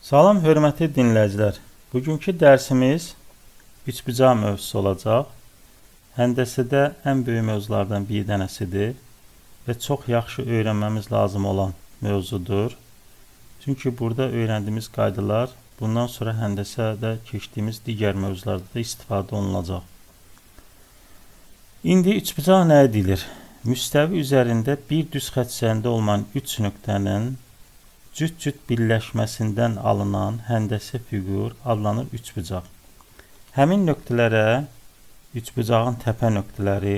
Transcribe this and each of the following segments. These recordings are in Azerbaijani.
Salam, hörmətli dinləyicilər. Bugünkü dərsimiz üçbucaq mövzusu olacaq. Həndəsədə ən böyük mövzulardan bir dənəsidir və çox yaxşı öyrənməmiz lazım olan mövzudur. Çünki burada öyrəndiyimiz qaydalar bundan sonra həndəsədə keçdiyimiz digər mövzularda da istifadə olunacaq. İndi üçbucaq nə edilir? Müstəvi üzərində bir düz xətt üzərində olan 3 nöqtənin cüt-cüt birləşməsindən alınan həndəsə fiqur adlanır üçbucaq. Həmin nöqtələrə üçbucağın təpə nöqtələri,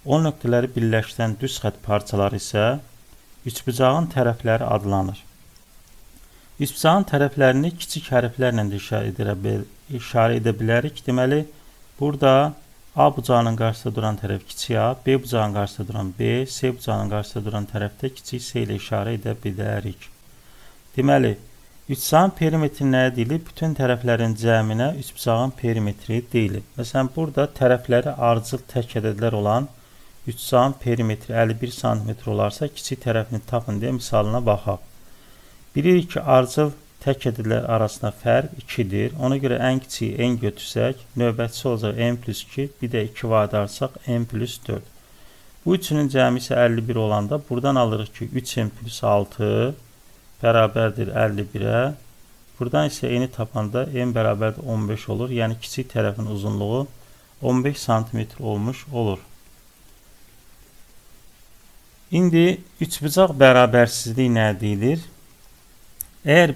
o nöqtələri birləşdirən düz xətt parçaları isə üçbucağın tərəfləri adlanır. Üçbucağın tərəflərini kiçik hərflərlə də işarə edə bilərik. Deməli, burada A bucağının qarşısında duran tərəf kiçik A, B bucağının qarşısında duran B, C bucağının qarşısında duran tərəfdə kiçik C ilə işarə edə bilərik. Deməli, üçbucağın perimetri nə deyilir? Bütün tərəflərin cəminə üçbucağın perimetri deyilir. Məsələn, burada tərəfləri ardıcıl tək ədədlər olan üçbucağın perimetri 51 cm olarsa, kiçik tərəfini tapın deyə misalına baxaq. Bilirik ki, ardıcıl tək ədədlər arasında fərq 2-dir. Ona görə ən kiçiyi n götürsək, növbətçisi olacaq n plus 2, bir də 2 vadarsaq n plus 4. Bu üçünün cəmi isə 51 olanda buradan alırıq ki, 3n plus 6 bərabərdir 51-ə. Buradan isə n-i tapanda n bərabərdir 15 olur. Yəni kiçik tərəfin uzunluğu 15 cm olmuş olur. İndi üçbucaq bərabərsizliyi nə deyilir? Əgər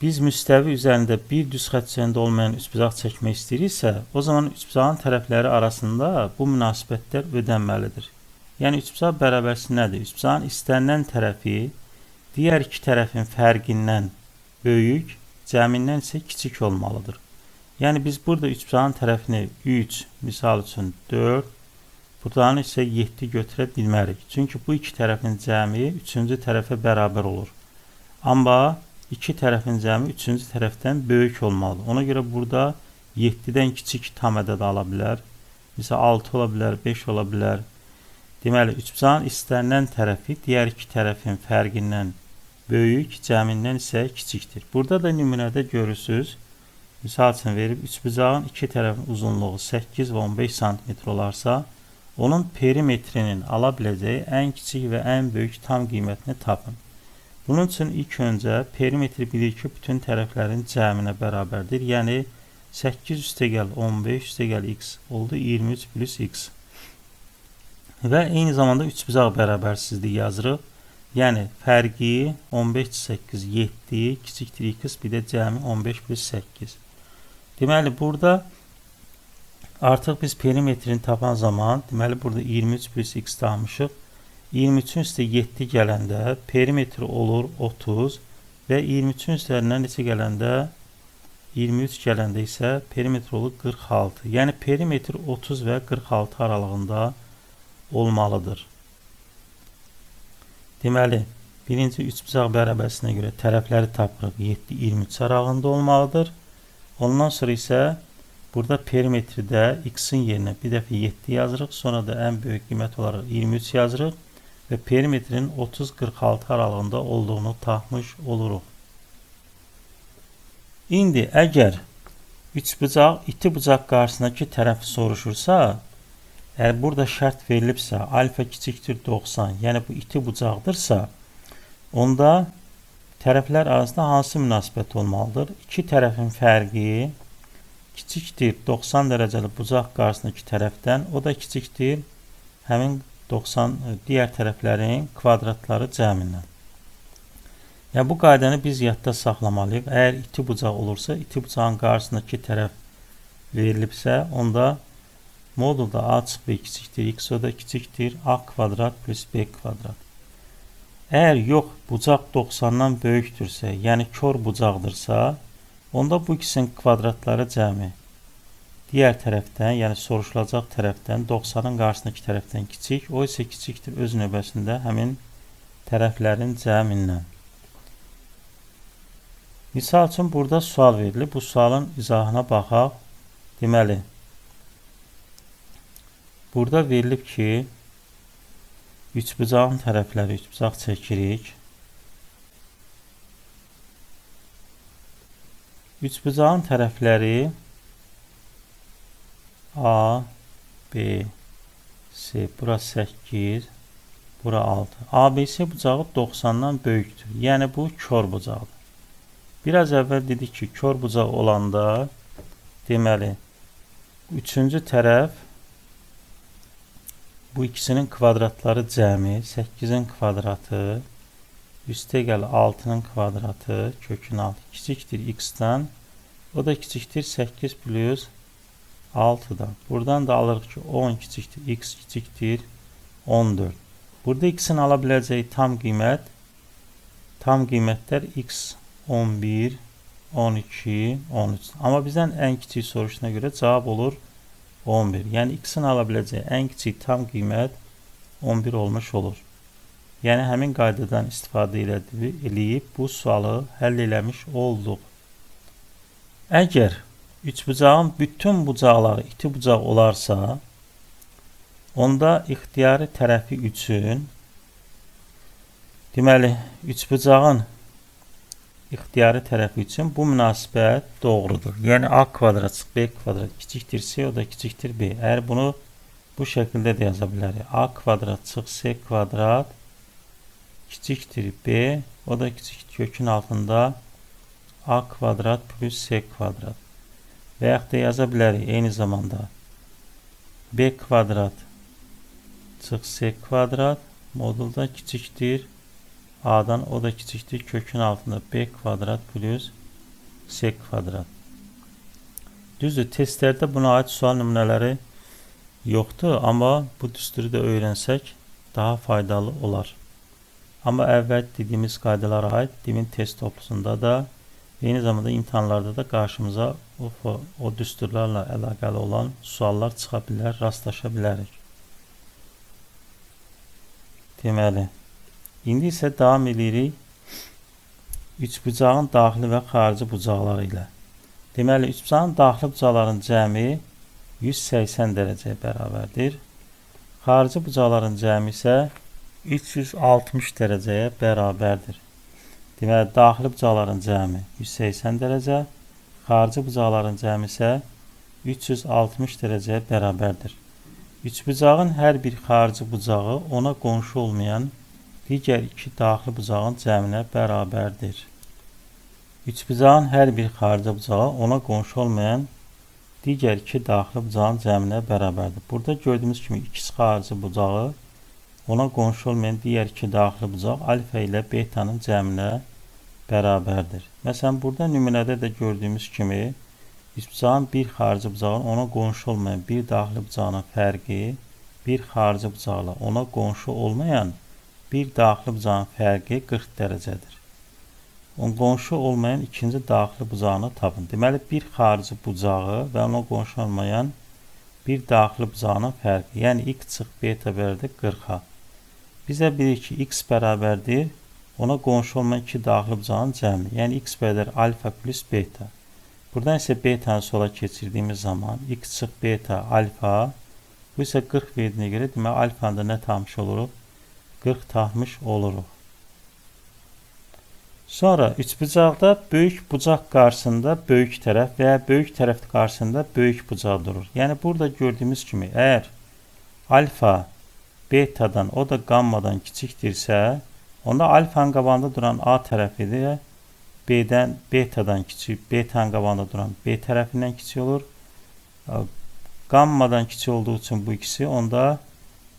biz müstəvi üzərində bir düz xətt üzərində olmayan üçbucaq çəkmək istəyiriksə, o zaman üçbucağın tərəfləri arasında bu münasibətlər ödənməlidir. Yəni üçbucaq bərabərsizliyi nədir? Üçbucağın istənilən tərəfi digər iki tərəfin fərqindən böyük, cəmindən isə kiçik olmalıdır. Yəni biz burada üçbucağın tərəfini 3, misal üçün 4, buradan isə 7 götürə bilmərik. Çünki bu iki tərəfin cəmi üçüncü tərəfə bərabər olur. Amma iki tərəfin cəmi üçüncü tərəfdən böyük olmalıdır. Ona görə burada 7-dən kiçik tam ədəd ala bilər. Məsələn, 6 ola bilər, 5 ola bilər. Deməli, üçbucağın istənilən tərəfi digər iki tərəfin fərqindən böyük, cəmindən isə kiçikdir. Burada da nümunədə görürsünüz. Misal üçün verib, üçbucağın iki tərəfin uzunluğu 8 və 15 cm olarsa, onun perimetrinin ala biləcəyi ən kiçik və ən böyük tam qiymətini tapın. Bunun üçün ilk öncə perimetri bilir ki, bütün tərəflərin cəminə bərabərdir. Yəni 8 üstəgəl 15 üstəgəl x oldu 23 plus x. Və eyni zamanda üçbucaq bərabərsizliyi yazırıq. Yəni fərqi 15 8 7 kiçikdir x, bir də cəmi 15 plus 8. Deməli burada artıq biz perimetrini tapan zaman, deməli burada 23 plus x tapmışıq. 23-ün üstə 7 gələndə perimetri olur 30 və 23-ün üzərindən neçə gələndə 23 gələndə isə perimetri olur 46. Yəni perimetri 30 və 46 aralığında olmalıdır. Deməli, birinci üçbucaq bərabərsizliyinə görə tərəfləri tapırıq 7 23 aralığında olmalıdır. Ondan sonra isə burada perimetridə x-in yerinə bir dəfə 7 yazırıq, sonra da ən böyük qiymət olaraq 23 yazırıq. Və perimetrin 30-46 aralığında olduğunu tapmış oluruq. İndi əgər üçbucaq iti bucaq qarşısındakı tərəfi soruşursa, əgər burada şərt verilibsə, alfa kiçikdir 90, yəni bu iti bucaqdırsa, onda tərəflər arasında hansı münasibət olmalıdır? İki tərəfin fərqi kiçikdir 90 dərəcəli bucaq qarşısındakı tərəfdən, o da kiçikdir həmin 90 digər tərəflərin kvadratları cəmindən. Yəni bu qaydanı biz yadda saxlamalıyıq. Əgər iti bucaq olursa, iti bucağın qarşısındakı tərəf verilibsə, onda modulda a çıxı b kiçikdir, x o da kiçikdir a kvadrat plus b kvadrat. Əgər yox, bucaq 90-dan böyükdürsə, yəni kör bucaqdırsa, onda bu ikisinin kvadratları cəmi digər tərəfdən, yəni soruşulacaq tərəfdən 90-ın qarşısındakı tərəfdən kiçik, o isə kiçikdir öz növbəsində həmin tərəflərin cəmindən. Misal üçün burada sual verilib. Bu sualın izahına baxaq. Deməli, burada verilib ki, üçbucağın tərəfləri üçbucaq çəkirik. Üçbucağın tərəfləri A, B, C, bura 8, bura 6. ABC bucağı 90-dan böyükdür. Yəni bu kör bucaqdır. Biraz əvvəl dedik ki, kör bucaq olanda deməli, üçüncü tərəf bu ikisinin kvadratları cəmi 8-in kvadratı üstə gəl 6-nın kvadratı kökün 6 kiçikdir x-dan. O da kiçikdir 8 plus 6'dan. Buradan da alırıq ki 10 kiçikdir x kiçikdir 14. Burada x-in ala biləcəyi tam qiymətlər x 11, 12, 13. Amma bizdən ən kiçik soruşuna görə cavab olur 11. Yəni x-in ala biləcəyi ən kiçik tam qiymət 11 olmuş olur. Yəni həmin qaydadan istifadə edib bu sualı həll eləmiş olduq. Əgər üçbucağın bütün bucaqları iti bucaq olarsa, onda ixtiyari tərəfi üçün deməli, üçbucağın ixtiyari tərəfi üçün bu münasibət doğrudur. Yəni a kvadrat çıxı b kvadrat kiçikdir c, o da kiçikdir b. Əgər bunu bu şəkildə də yaza bilərik. A kvadrat çıxı c kvadrat kiçikdir b, o da kiçikdir kökün altında a kvadrat plus c kvadrat. Və yaxud da yaza bilərik eyni zamanda b kvadrat çıx c kvadrat modulda kiçikdir a-dan, o da kiçikdir kökün altında b kvadrat plus c kvadrat. Düzdür, testlərdə buna aid sual nümunələri yoxdur, amma bu düsturu da öyrənsək daha faydalı olar. Amma əvvəl dediyimiz qaydalara aid demin test toplusunda da eyni zamanda imtahanlarda da qarşımıza o düsturlarla əlaqəli olan suallar çıxa bilər, rastlaşa bilərik. Deməli, indi isə davam edirik üçbucağın daxili və xarici bucaqları ilə. Deməli, üçbucağın daxili bucaqların cəmi 180 dərəcəyə bərabərdir. Xarici bucaqların cəmi isə 360 dərəcəyə bərabərdir. Deməli, daxili bucaqların cəmi 180 dərəcə, xarici bucaqların cəmi isə 360 dərəcəyə bərabərdir. Üçbucağın hər bir xarici bucağı ona qonşu olmayan digər iki daxili bucağın cəminə bərabərdir. Üçbucağın hər bir xarici bucağı ona qonşu olmayan digər iki daxili bucağın cəminə bərabərdir. Burada gördüyümüz kimi x xarici bucağı ona qonşu olmayan digər iki daxili bucaq alfa ilə betanın cəminə bərabərdir. Məsələn, burada nümunədə də gördüyümüz kimi üçbucağın bir xarici bucağın ona qonşu olmayan bir daxili bucağına fərqi bir xarici bucaqla ona qonşu olmayan bir daxili bucağın fərqi 40 dərəcədir. Onun qonşu olmayan ikinci daxili bucağını tapın. Deməli, bir xarici bucağı və ona qonşu olmayan bir daxili bucağının fərqi. Yəni, x çıx beta bərabərdir 40-a. Bizə bilir ki, x bərabərdir ona qonşu olmayan iki daxili bucağın cəmi. Yəni, x bərabər alfa plus beta. Buradan isə betanı sola keçirdiyimiz zaman x çıx beta alfa, bu isə 40 verdiyinə görə demək alfanı da nə tapmış oluruq? 40 tapmış oluruq. Sonra üçbucaqda böyük bucaq qarşısında böyük tərəf və ya böyük tərəf qarşısında böyük bucaq durur. Yəni, burada gördüyümüz kimi, əgər alfa betadan, o da gammadan kiçikdirsə, onda alfanın qabağında duran A tərəfi də betadan kiçik, betanın qabağında duran B tərəfindən kiçik olur. Gammadan kiçik olduğu üçün bu ikisi, onda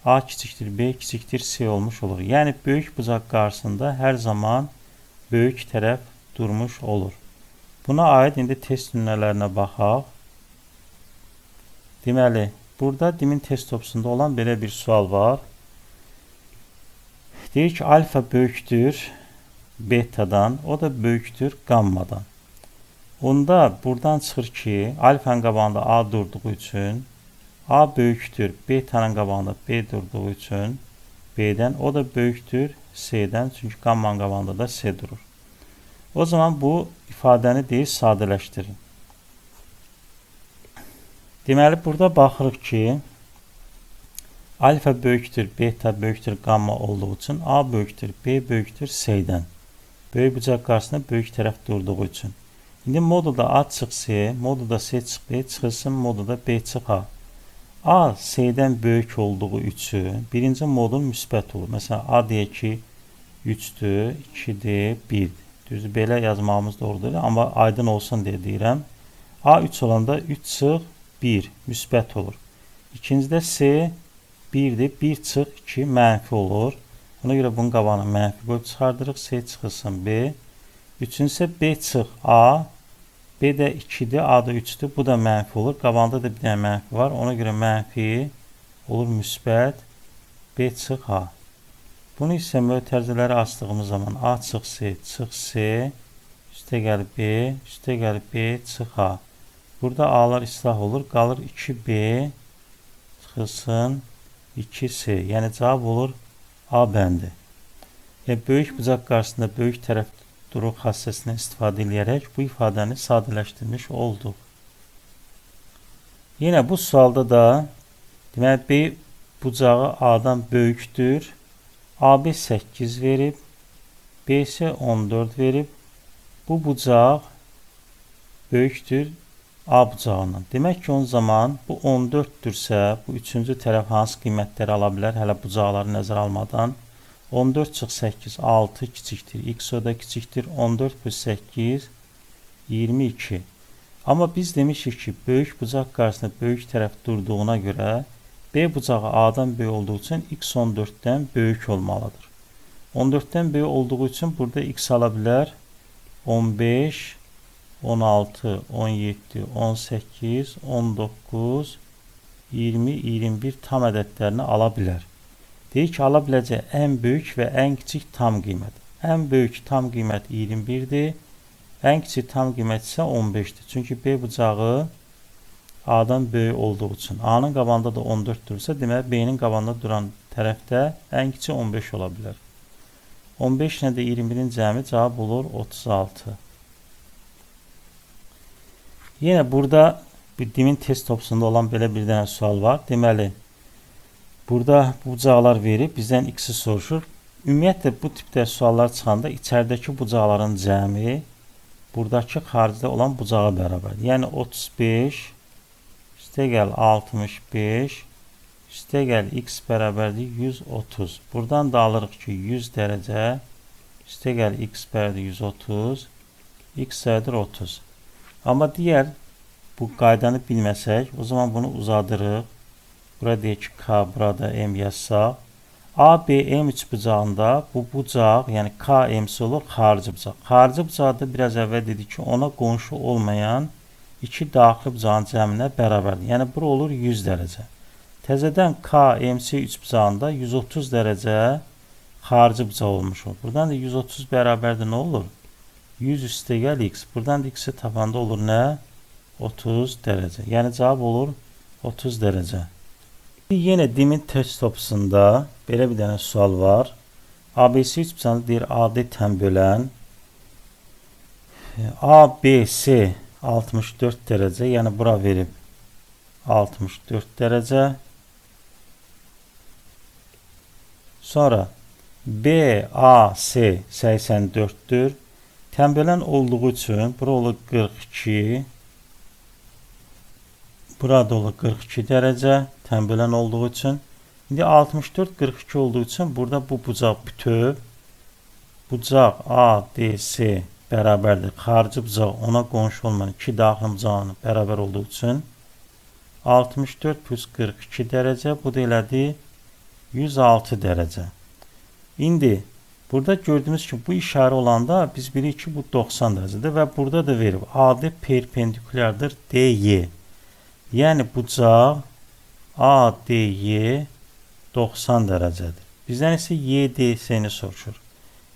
A kiçikdir, B kiçikdir, C olmuş olur. Yəni, böyük bucaq qarşısında hər zaman böyük tərəf durmuş olur. Buna aid indi test nümunələrinə baxaq. Deməli, burada demin test topusunda olan belə bir sual var. Deyir ki, alfa böyükdür betadan, o da böyükdür gammadan. Onda buradan çıxır ki, alfanın qabağında A durduğu üçün A böyükdür betanın qabağında B durduğu üçün B'dən, o da böyükdür C'dən, çünki gammanın qabağında da C durur. O zaman bu ifadəni deyir, sadələşdirin. Deməli, burada baxırıq ki, alfa böyükdür, beta böyükdür, gamma olduğu üçün A böyükdür, B böyükdür, C-dən. Böyük bucaq qarşısında böyük tərəf durduğu üçün. İndi modulda A çıx C, modulda C çıx B çıxılsın, modulda B çıx A. A C-dən böyük olduğu üçün birinci modul müsbət olur. Məsələn, A deyək ki, 3-dür, 2-dir, 1-dir. Düzdür, belə yazmağımız doğrudur. Amma aydın olsun deyə deyirəm. A 3 olanda 3 çıx 1 müsbət olur. İkincidə C 1-dir, 1 çıx 2 mənfi olur. Ona görə bunun qabağına mənfi qoyub çıxardırıq. C çıxılsın B. Üçüncüsə B çıx A. B də 2-dir, A da 3-dür. Bu da mənfi olur. Qabağında da bir dənə mənfi var. Ona görə mənfi olur müsbət B çıx A. Bunu isə mötərizələri açdığımız zaman A çıx C, çıx C, üstə gəlib B, üstə gəlib B, çıx A. Burada A'lar islah olur. Qalır 2B çıxılsın 2C. Yəni cavab olur A bəndi. Böyük bucaq qarşısında böyük tərəf duruq xassəsindən istifadə edərək bu ifadəni sadələşdirmiş olduq. Yenə bu sualda da deməli B bucağı A-dan böyükdür. AB 8 verib, BC 14 verib. Bu bucaq böyükdür A bucağından. Demək ki, o zaman bu 14-dürsə, bu üçüncü tərəf hansı qiymətləri ala bilər? Hələ bucaqları nəzərə almadan. 14 çıx 8, 6 kiçikdir. X o da kiçikdir. 14 plus 8, 22. Amma biz demişik ki, böyük bucaq qarşısında böyük tərəf durduğuna görə B bucağı A'dan böyük olduğu üçün X 14-dən böyük olmalıdır. 14-dən böyük olduğu üçün burada X ala bilər 15, 16, 17, 18, 19, 20, 21 tam ədədlərini ala bilər. Deyir ki, ala biləcək ən böyük və ən kiçik tam qiymət. Ən böyük tam qiymət 21-dir, ən kiçik tam qiymət isə 15-dir. Çünki B bucağı A-dan böyük olduğu üçün. A-nın qabağında da 14 durursa, deməli B-nin qabağında duran tərəfdə ən kiçik 15 ola bilər. 15 ilə də 21-in cəmi cavab olur 36. Yenə burada dimin test topusunda olan belə bir dənə sual var. Deməli, burada bucaqlar verib, bizdən X-i soruşur. Ümumiyyətlə, bu tipdə suallar çıxanda içəridəki bucaqların cəmi buradakı xaricdə olan bucağa bərabərdir. Yəni 35, üstə gəl 65, üstə gəl X bərabərdir 130. Buradan da alırıq ki, 100 dərəcə, üstə gəl X bərabərdir 130, X bərabərdir 30. Amma digər bu qaydanı bilməsək, o zaman bunu uzadırıq. Burada deyək ki, K, burada M yazsaq. ABM3 bucağında bu bucaq, yəni KM'si olur, xarici bucaq. Xarici bucaqda biraz əvvəl dedik ki, ona qonşu olmayan iki daxili bucağın cəminə bərabərdir. Yəni, bura olur 100 dərəcə. Təzədən KMC3 bucağında 130 dərəcə xarici bucaq olmuş olur. Buradan da 130 bərabərdir nə olur? 100 üstə gəl X. Buradan da X-i tapanda olur nə? 30 dərəcə. Yəni, cavab olur 30 dərəcə. Yenə dimin test topusunda belə bir dənə sual var. ABC3 bucağında deyir AD tən bölən ABC 64 dərəcə, yəni bura verib 64 dərəcə. Sonra BAC 84-dür. Tən bölən olduğu üçün bura olur 42. Burada olur 42 dərəcə. Tən bölən olduğu üçün. İndi 64 42 olduğu üçün burada bu bucaq bütöv. Bucaq ADC bərabərdir. Xarici bucaq ona qonşu olmayan iki daxili bucağının bərabər olduğu üçün 64 plus 42 dərəcə, bu da elədi 106 dərəcə. İndi burada gördüyümüz ki, bu işarə olanda biz bilirik ki, bu 90 dərəcədir və burada da verib AD perpendikulyardır DY. Yəni bucaq ADY 90 dərəcədir. Bizdən isə YDS-ni soruşur.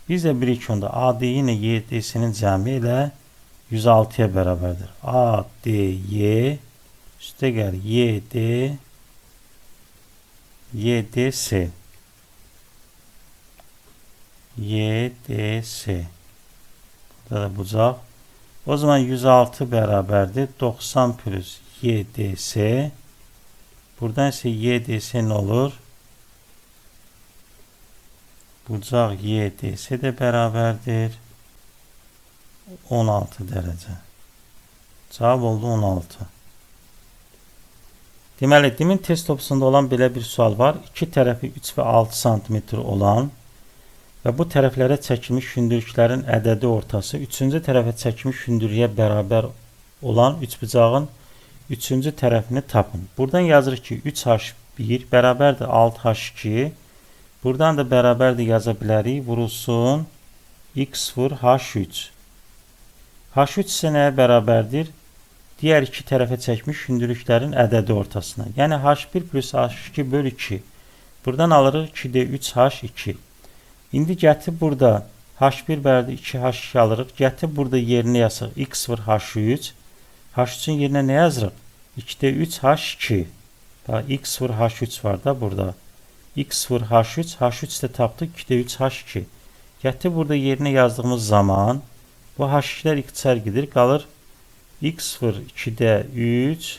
Biz də bilirik ki, onda ADY ilə YDS-nin cəmi ilə 106-ya bərabərdir. ADY üstə gəl YDS. YDS. Burada da bucaq. O zaman 106 bərabərdir. 90 plus YDS. Buradan isə YDS nə olur? Bucaq YDS də bərabərdir 16 dərəcə. Cavab oldu 16. Deməli, demin test topusunda olan belə bir sual var. İki tərəfi 3 və 6 cm olan və bu tərəflərə çəkilmiş hündürlüklərin ədədi ortası üçüncü tərəfə çəkilmiş hündürlüyə bərabər olan üçbucağın üçüncü tərəfini tapın. Buradan yazırıq ki, 3h1 bərabərdir 6h2. Buradan da bərabərdir yaza bilərik. Vurulsun x vur h3. h3 isə nəyə bərabərdir? Diğer iki tərəfə çəkmiş hündürlüklərin ədədi ortasına. Yəni h1 plus h2 bölü 2. Buradan alırıq 2'də 3h2. İndi gətir burada h1 bərabərdir 2h2 alırıq. Gətir burada yerinə yazıq x vur h3. h3'ün yerinə nə yazırıq? 2'də 3h2. X vur h3 var da burada. X vur h3. h3 də tapdıq 2'də 3h2. Gətir burada yerinə yazdığımız zaman bu h2'lər ixtisar gedir. Qalır x vur 2'də 3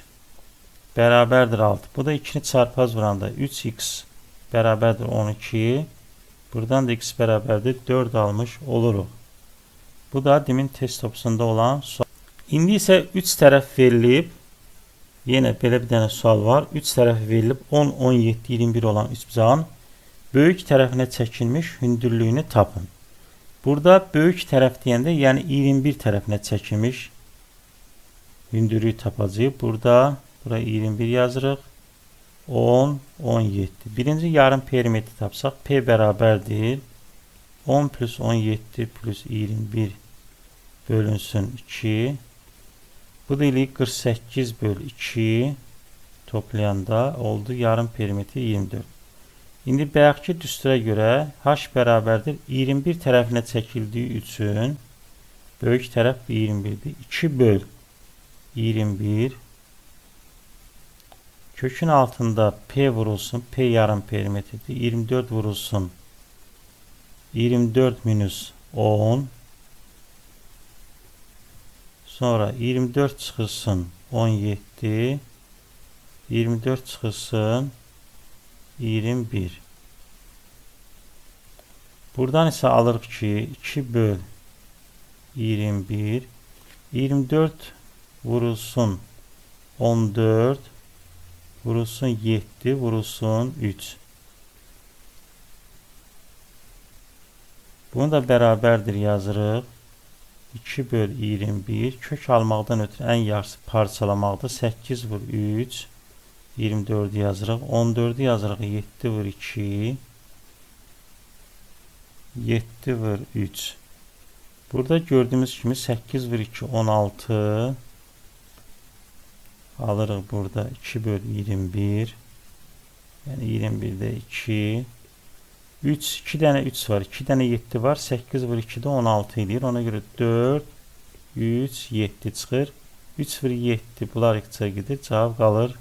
bərabərdir 6. Bu da 2'ni çarpaz vuranda 3x bərabərdir 12. Buradan da x bərabərdir 4 almış oluruq. Bu da demin test topusunda olan sual. İndi isə 3 tərəf verilib. Yenə belə bir dənə sual var. 3 tərəf verilib 10, 17, 21 olan üçbucağın böyük tərəfinə çəkilmiş hündürlüyünü tapın. Burada böyük tərəf deyəndə, yəni 21 tərəfinə çəkilmiş hündürlüyü tapacağıq. Bura 21 yazırıq. 10, 17. Birinci yarım perimetri tapsaq P bərabərdir. 10 plus 17 plus 21 bölünsün 2. Bu da ilə 48 bölü 2 toplayanda oldu yarım perimetri 24. İndi bayaqki düstura görə h bərabərdir 21 tərəfinə çəkildiyi üçün böyük tərəf 21'dir. 2 böl 21 kökün altında P vurulsun. P yarım perimetridir. 24 vurulsun. 24 minus 10. Sonra 24 çıxılsın 17. 24 çıxılsın 21. Buradan isə alırıq ki 2 böl 21. 24 vurulsun 14. Vurulsun 7. Vurulsun 3. Bunu da bərabərdir yazırıq. 2 böl 21. Kök almaqdan ötürü ən yaxşısı parçalamaqdır. 8 vur 3. 24 yazırıq. 14'ü yazırıq. 7 vur 2. 7 vur 3. Burada gördüğümüz kimi 8 vur 2 16. Alırıq burada 2 böl 21. Yəni 21'də 2. 3, 2 dənə 3 var. 2 dənə 7 var. 8 vur 2'də 16 edir. Ona görə 4, 3, 7 çıxır. 3 vur 7. Bunlar ixtisar gedir. Cavab qalır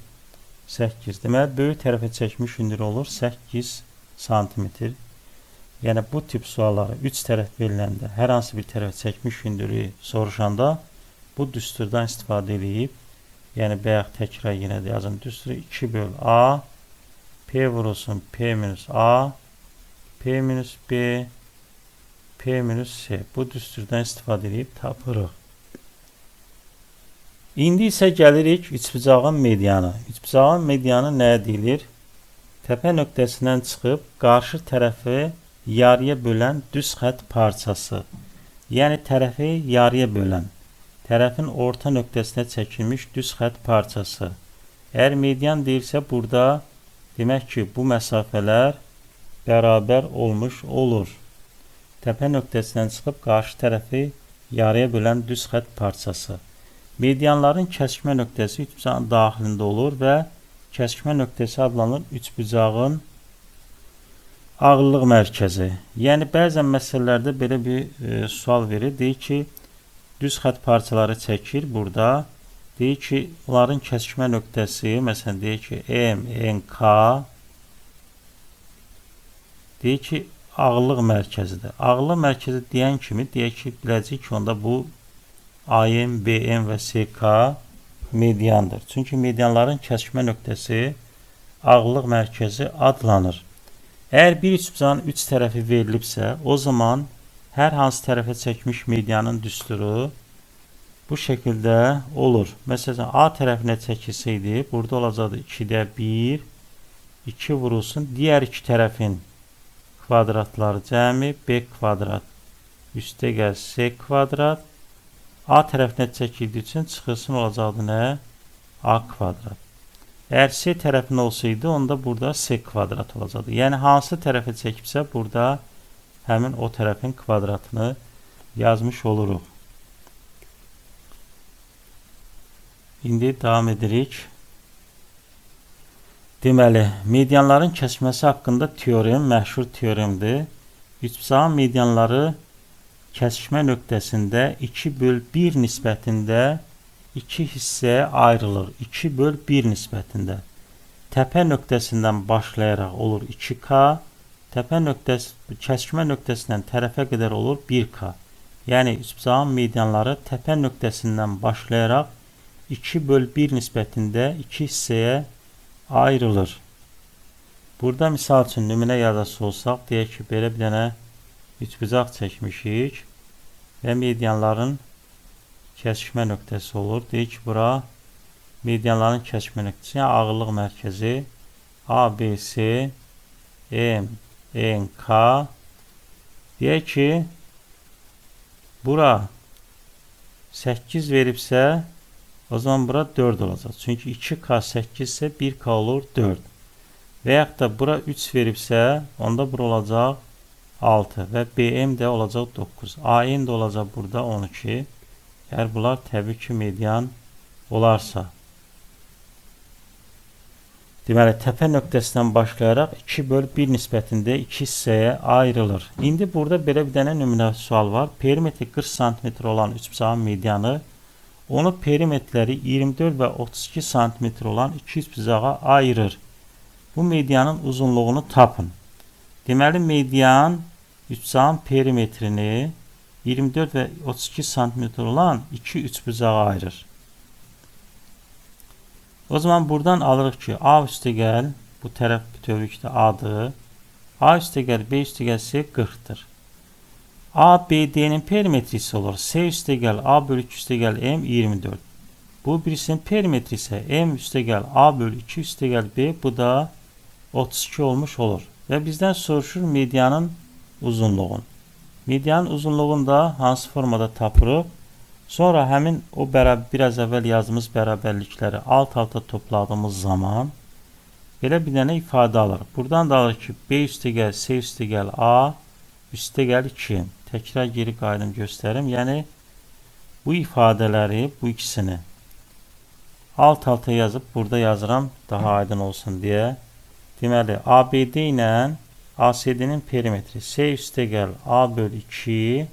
8. Deməli, böyük tərəfə çəkmiş hündürlük olur 8 santimetr. Yəni bu tip sualları 3 tərəf veriləndə, hər hansı bir tərəfə çəkmiş hündürlüyü soruşanda bu düsturdan istifadə edib, yəni bayaq təkrar yenə də yazın düsturu 2 böl A, P vurulsun P minus A, P minus B, P minus C. Bu düsturdan istifadə edib tapırıq. İndi isə gəlirik üçbucağın medianı. Üçbucağın medianı nəyə deyilir? Təpə nöqtəsindən çıxıb qarşı tərəfi yarıya bölən düz xətt parçası. Yəni tərəfi yarıya bölən, tərəfin orta nöqtəsinə çəkilmiş düz xətt parçası. Əgər median deyilsə burada demək ki bu məsafələr bərabər olmuş olur. Təpə nöqtəsindən çıxıb qarşı tərəfi yarıya bölən düz xətt parçası. Medianların kəsmə nöqtəsi üçbucağın daxilində olur və kəsmə nöqtəsi adlanır üçbucağın ağırlıq mərkəzi. Yəni bəzən məsələlərdə belə bir sual verir. Deyir ki, düz xətt parçaları çəkir burada. Deyir ki, onların kəsmə nöqtəsi, məsələn deyir ki, M, N, K. Deyir ki, ağırlıq mərkəzidir. Ağırlıq mərkəzi deyən kimi deyək ki, biləcək ki, onda bu AM, BM və SK mediandır. Çünki medianların kəsmə nöqtəsi ağırlıq mərkəzi adlanır. Əgər bir üçbucağın 3 tərəfi verilibsə, o zaman hər hansı tərəfə çəkmiş medianın düsturu Bu şekilde olur. Mesela A tərəfinə çəkilsəydi, burada olacaqdı 2-də 1, 2 vurulsun. Diğer iki tərəfin kvadratları cəmi B kvadrat üstə gəl C kvadrat. A tərəfinə çəkildiyi üçün çıxılsın olacaqdı nə? A kvadrat. Eğer C tərəfin olsaydı, onda burada C kvadrat olacaqdı. Yəni hansı tərəfə çəkibsə, burada həmin o tərəfin kvadratını yazmış oluruq. İndi davam edirik. Deməli, medianların kəsməsi haqqında teorem məşhur teoremdir. Üçbucağın medianları kəsişmə nöqtəsində 2/1 nisbətində 2 hissəyə ayrılır. 2/1 nisbətində. Təpə nöqtəsindən başlayaraq olur 2K. Təpə nöqtəsi, kəsişmə nöqtəsindən tərəfə qədər olur 1K. Yəni üçbucağın medianları təpə nöqtəsindən başlayaraq 2/1 nisbətində 2 hissəyə ayrılır. Burada misal üçün nümunə yazası olsaq, deyək ki, belə bir dənə üçbucaq çəkmişik və medianların kəsişmə nöqtəsi olur. Deyək ki, bura medianların kəsişmə nöqtəsi, yəni ağırlıq mərkəzi ABC MNK. Deyək ki, bura 8 veribsə, o zaman bura 4 olacaq. Çünki 2K 8 ise 1K olur 4. Veyahut da bura 3 veribsə, onda bura olacaq 6 və BM də olacaq 9. AN də olacaq burada 12. Əgər bunlar təbii ki, median olarsa. Deməli, təpə nöqtəsindən başlayaraq 2/1 nisbətində 2 hissəyə ayrılır. İndi burada belə bir dənə nümunə sual var. Perimetri 40 cm olan üçbucağın medianı onu perimetrləri 24 və 32 cm olan iki üçbucağa ayırır. Bu medianın uzunluğunu tapın. Deməli, median üçbucağın perimetrini 24 və 32 cm olan iki üçbucağa ayırır. O zaman buradan alırıq ki, A üstə gəl, bu tərəf bütövlükdə A'dır. A üstə gəl, B üstə gəl, C 40'tır. ABD'nin perimetrisi olur. C üstə gəl A bölü 2 üstə gəl M 24. Bu birisinin perimetrisi M üstə gəl A bölü 2 üstə gəl B, bu da 32 olmuş olur. Və bizdən soruşur medianın uzunluğunu. Medianın uzunluğunu da hansı formada tapırıq? Sonra həmin o biraz əvvəl yazdığımız bərabərlikləri alt-alta topladığımız zaman belə bir dənə ifadə alırıq. Buradan da alırıq ki, B üstə gəl, C üstə gəl A üstə gəl 2. Təkrar geri qayıdım göstərim. Yəni bu ifadələri, bu ikisini alt-alta yazıb burada yazıram daha aydın olsun deyə. Deməli, ABD ilə ACD'nin perimetri C üstə gəl A bölü 2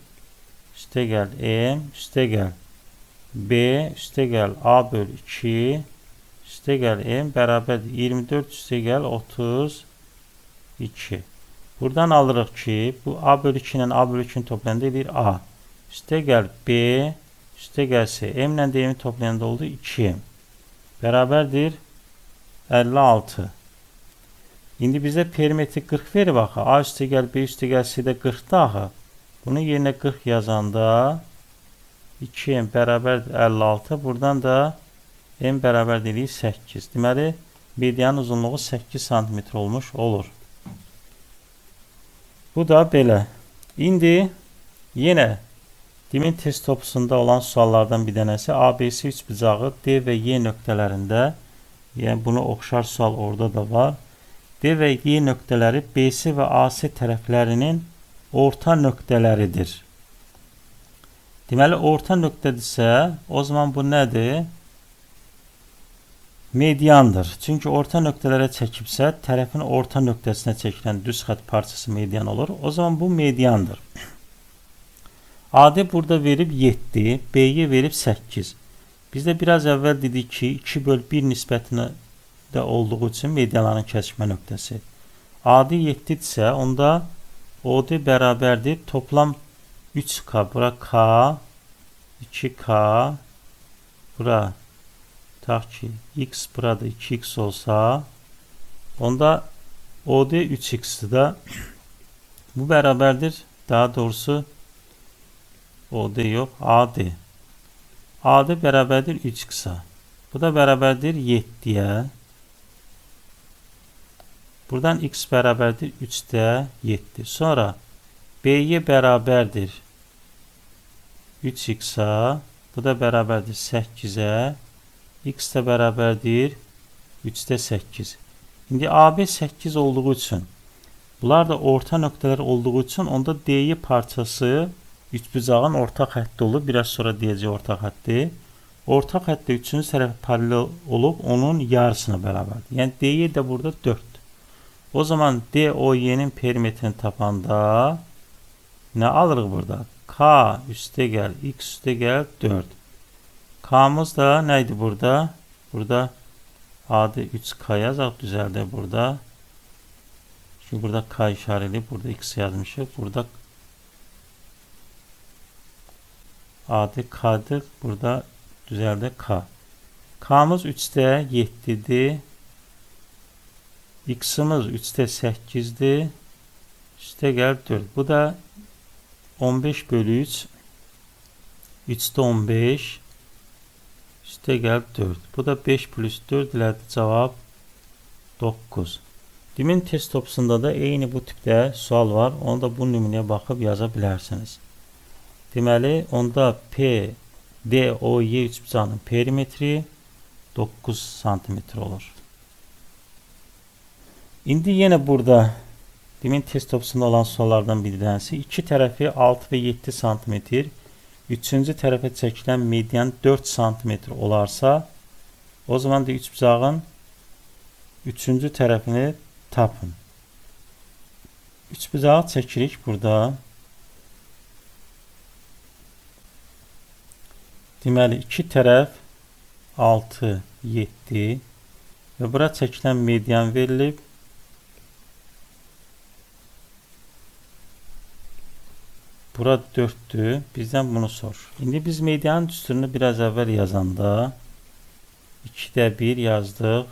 üstə gəl M üstə gəl B üstə gəl A bölü 2 üstə gəl M bərabərdir 24 üstə gəl 32. Buradan alırıq ki, bu A bölü 2 ilə A bölü 2'nin toplayanda edir A. Üstə gəl B, üstə gəl C. M ilə D-nin toplayanda oldu 2M. Bərabərdir 56. İndi bizə perimetri 40 verir axı. A üstə gəl, B üstə gəl, C də 40'da axı. Bunun yerinə 40 yazanda 2M bərabərdir 56. Buradan da M bərabərdir 8. Deməli, medianın uzunluğu 8 cm olmuş olur. Bu da belə. İndi yenə demin test topusunda olan suallardan bir dənəsi ABC üçbucağı D və Y nöqtələrində, yəni bunu oxşar sual orada da var. D və Y nöqtələri BC və AC tərəflərinin orta nöqtələridir. Deməli, orta nöqtədirsə, o zaman bu nədir? Mediandır. Çünki orta nöqtələrə çəkibsə, tərəfin orta nöqtəsinə çəkilən düz xətt parçası median olur. O zaman bu mediandır. AD burada verib 7, B'ye verib 8. Biz də biraz əvvəl dedik ki, 2/1 nisbətində olduğu üçün medianların kəsişmə nöqtəsi. AD 7-dirsə, onda OD bərabərdir. Toplam 3K, bura K, 2K, bura tak ki x burada 2x olsa, onda OD 3x'dir da. Bu bərabərdir. Daha doğrusu OD yox, AD. A-da bərabərdir 3x-a. Bu da bərabərdir 7-yə. Buradan x bərabərdir 3-də 7. Sonra B-yə bərabərdir 3x-a. Bu da bərabərdir 8-ə. X də bərabərdir 3-də 8. İndi AB 8 olduğu üçün, bunlar da orta nöqtələr olduğu üçün, onda D-yi parçası üçbucağın orta xətti olur. Biraz sonra deyəcək orta xətti. Orta xəttə üçüncü tərəfi paralel olub, onun yarısına bərabərdir. Yəni D-yi də burada 4. O zaman DOY-nin perimetrini tapanda nə alırıq burada? K üstə gəl, X üstə gəl 4. K'mız da nə idi burada? Burada A'da 3K yazaq, düzəldir burada. Çünki burada K işarəli, burada X yazmışıq. Burada A'da K'dır, burada düzəldir K. K'mız 3'də 7'dir. X'imiz 3'də 8'dir. Üstə gəl 4. Bu da 15 bölü 3. 3'də 15. Üstə gəl 4. Bu da 5 plus 4 ilədir. Cavab 9. Demin test topusunda da eyni bu tipdə sual var. Onu da bu nümunəyə baxıb yaza bilərsiniz. Deməli, onda PDOY üçbucağının perimetri 9 cm olur. İndi yenə burada demin test topusunda olan suallardan bir tanesi. İki tərəfi 6 və 7 cm, üçüncü tərəfə çəkilən median 4 cm olarsa, o zaman da üçbucağın üçüncü tərəfini tapın. Üçbucağı çəkirik burada. Deməli, iki tərəf 6, 7 və bura çəkilən median verilib. Bura 4'dür. Bizdən bunu sor. İndi biz medianın düsturunu biraz əvvəl yazanda 2'də 1 yazdıq.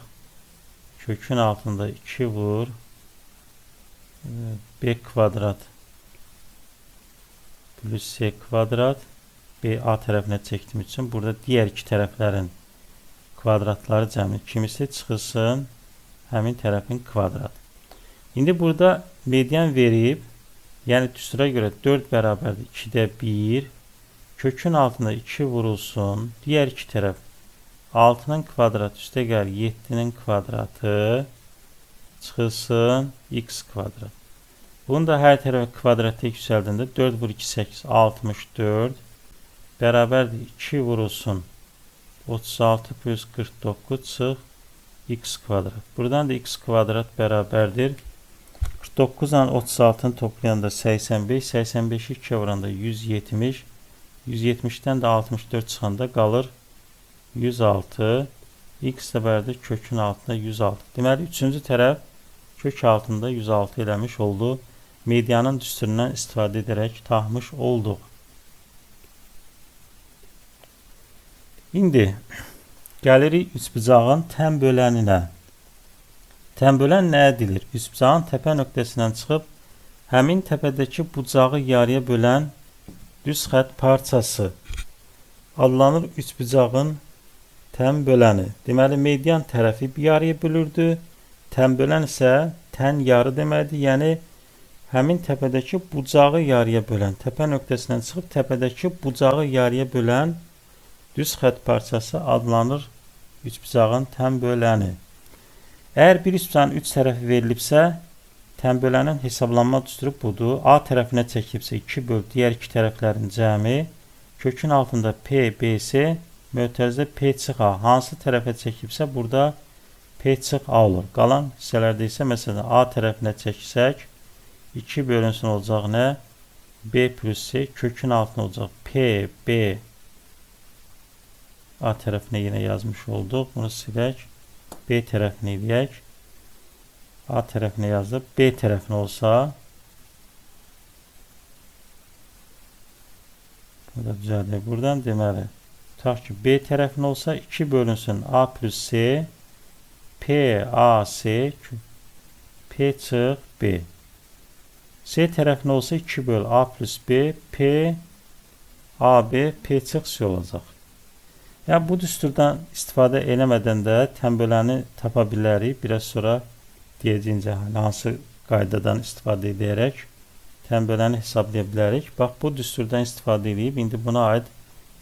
Kökün altında 2 vur. B kvadrat plus C kvadrat. B A tərəfinə çəkdiyim üçün burada digər iki tərəflərin kvadratları cəmi kimisi çıxılsın həmin tərəfin kvadratı. İndi burada median verib, yəni düstura görə 4 bərabərdir 2'də 1. Kökün altında 2 vurulsun. Digər iki tərəf 6'nın kvadratı üstə gəl 7'nin kvadratı çıxılsın x kvadrat. Bunu da hər tərəfə kvadratı yüksəldəndə 4 vur 2 8 64 bərabərdir 2 vurulsun 36 plus 49 çıx x kvadrat. Buradan da x kvadrat bərabərdir 49 ilə 36'ını toplayanda 85, 85'i 2'ye vuranda 170, 170'dən də 64 çıxanda qalır 106, x də bərabərdir kökün altında 106. Deməli, üçüncü tərəf kök altında 106 eləmiş oldu. Medianın düsturundan istifadə edərək tapmış olduq. İndi gəlirik üçbucağın tən böləninə. Tən bölən nə edilir? Üçbucağın təpə nöqtəsindən çıxıb həmin təpədəki bucağı yarıya bölən düz xətt parçası adlanır üçbucağın tən böləni. Deməli, median tərəfi bir yarıya bölürdü. Tən bölən isə tən yarı deməkdir. Yəni, həmin təpədəki bucağı yarıya bölən, təpə nöqtəsindən çıxıb təpədəki bucağı yarıya bölən düz xətt parçası adlanır üçbucağın tən böləni. Əgər bir üçbucağın üç tərəfi verilibsə, tən bölənin hesablanma düsturu budur. A tərəfinə çəkibsə 2 böl digər iki tərəflərin cəmi, kökün altında P, B, C, mötərizədə P çıx A. Hansı tərəfə çəkibsə, burada P çıx A olur. Qalan hissələrdə isə, məsələn, A tərəfinə çəksək, 2 bölünsün olacaq nə? B plus C, kökün altında olacaq P, B, A tərəfinə yenə yazmış olduq. Bunu silək. B tərəfini eləyək. A tərəfinə yazıb. B tərəfinə olsa bu da düzəldir. Buradan deməli tutaq ki, B tərəfinə olsa 2 bölünsün A plus C, P, A, C, P çıx B. C tərəfinə olsa 2 böl A plus B, P, A, B, P çıx C olacaq. Yəni bu düsturdan istifadə eləmədən də tənböləni tapa bilərik. Biraz sonra deyəcəyincə hansı qaydadan istifadə edərək tənböləni hesablaya bilərik. Bax, bu düsturdan istifadə edib, indi buna aid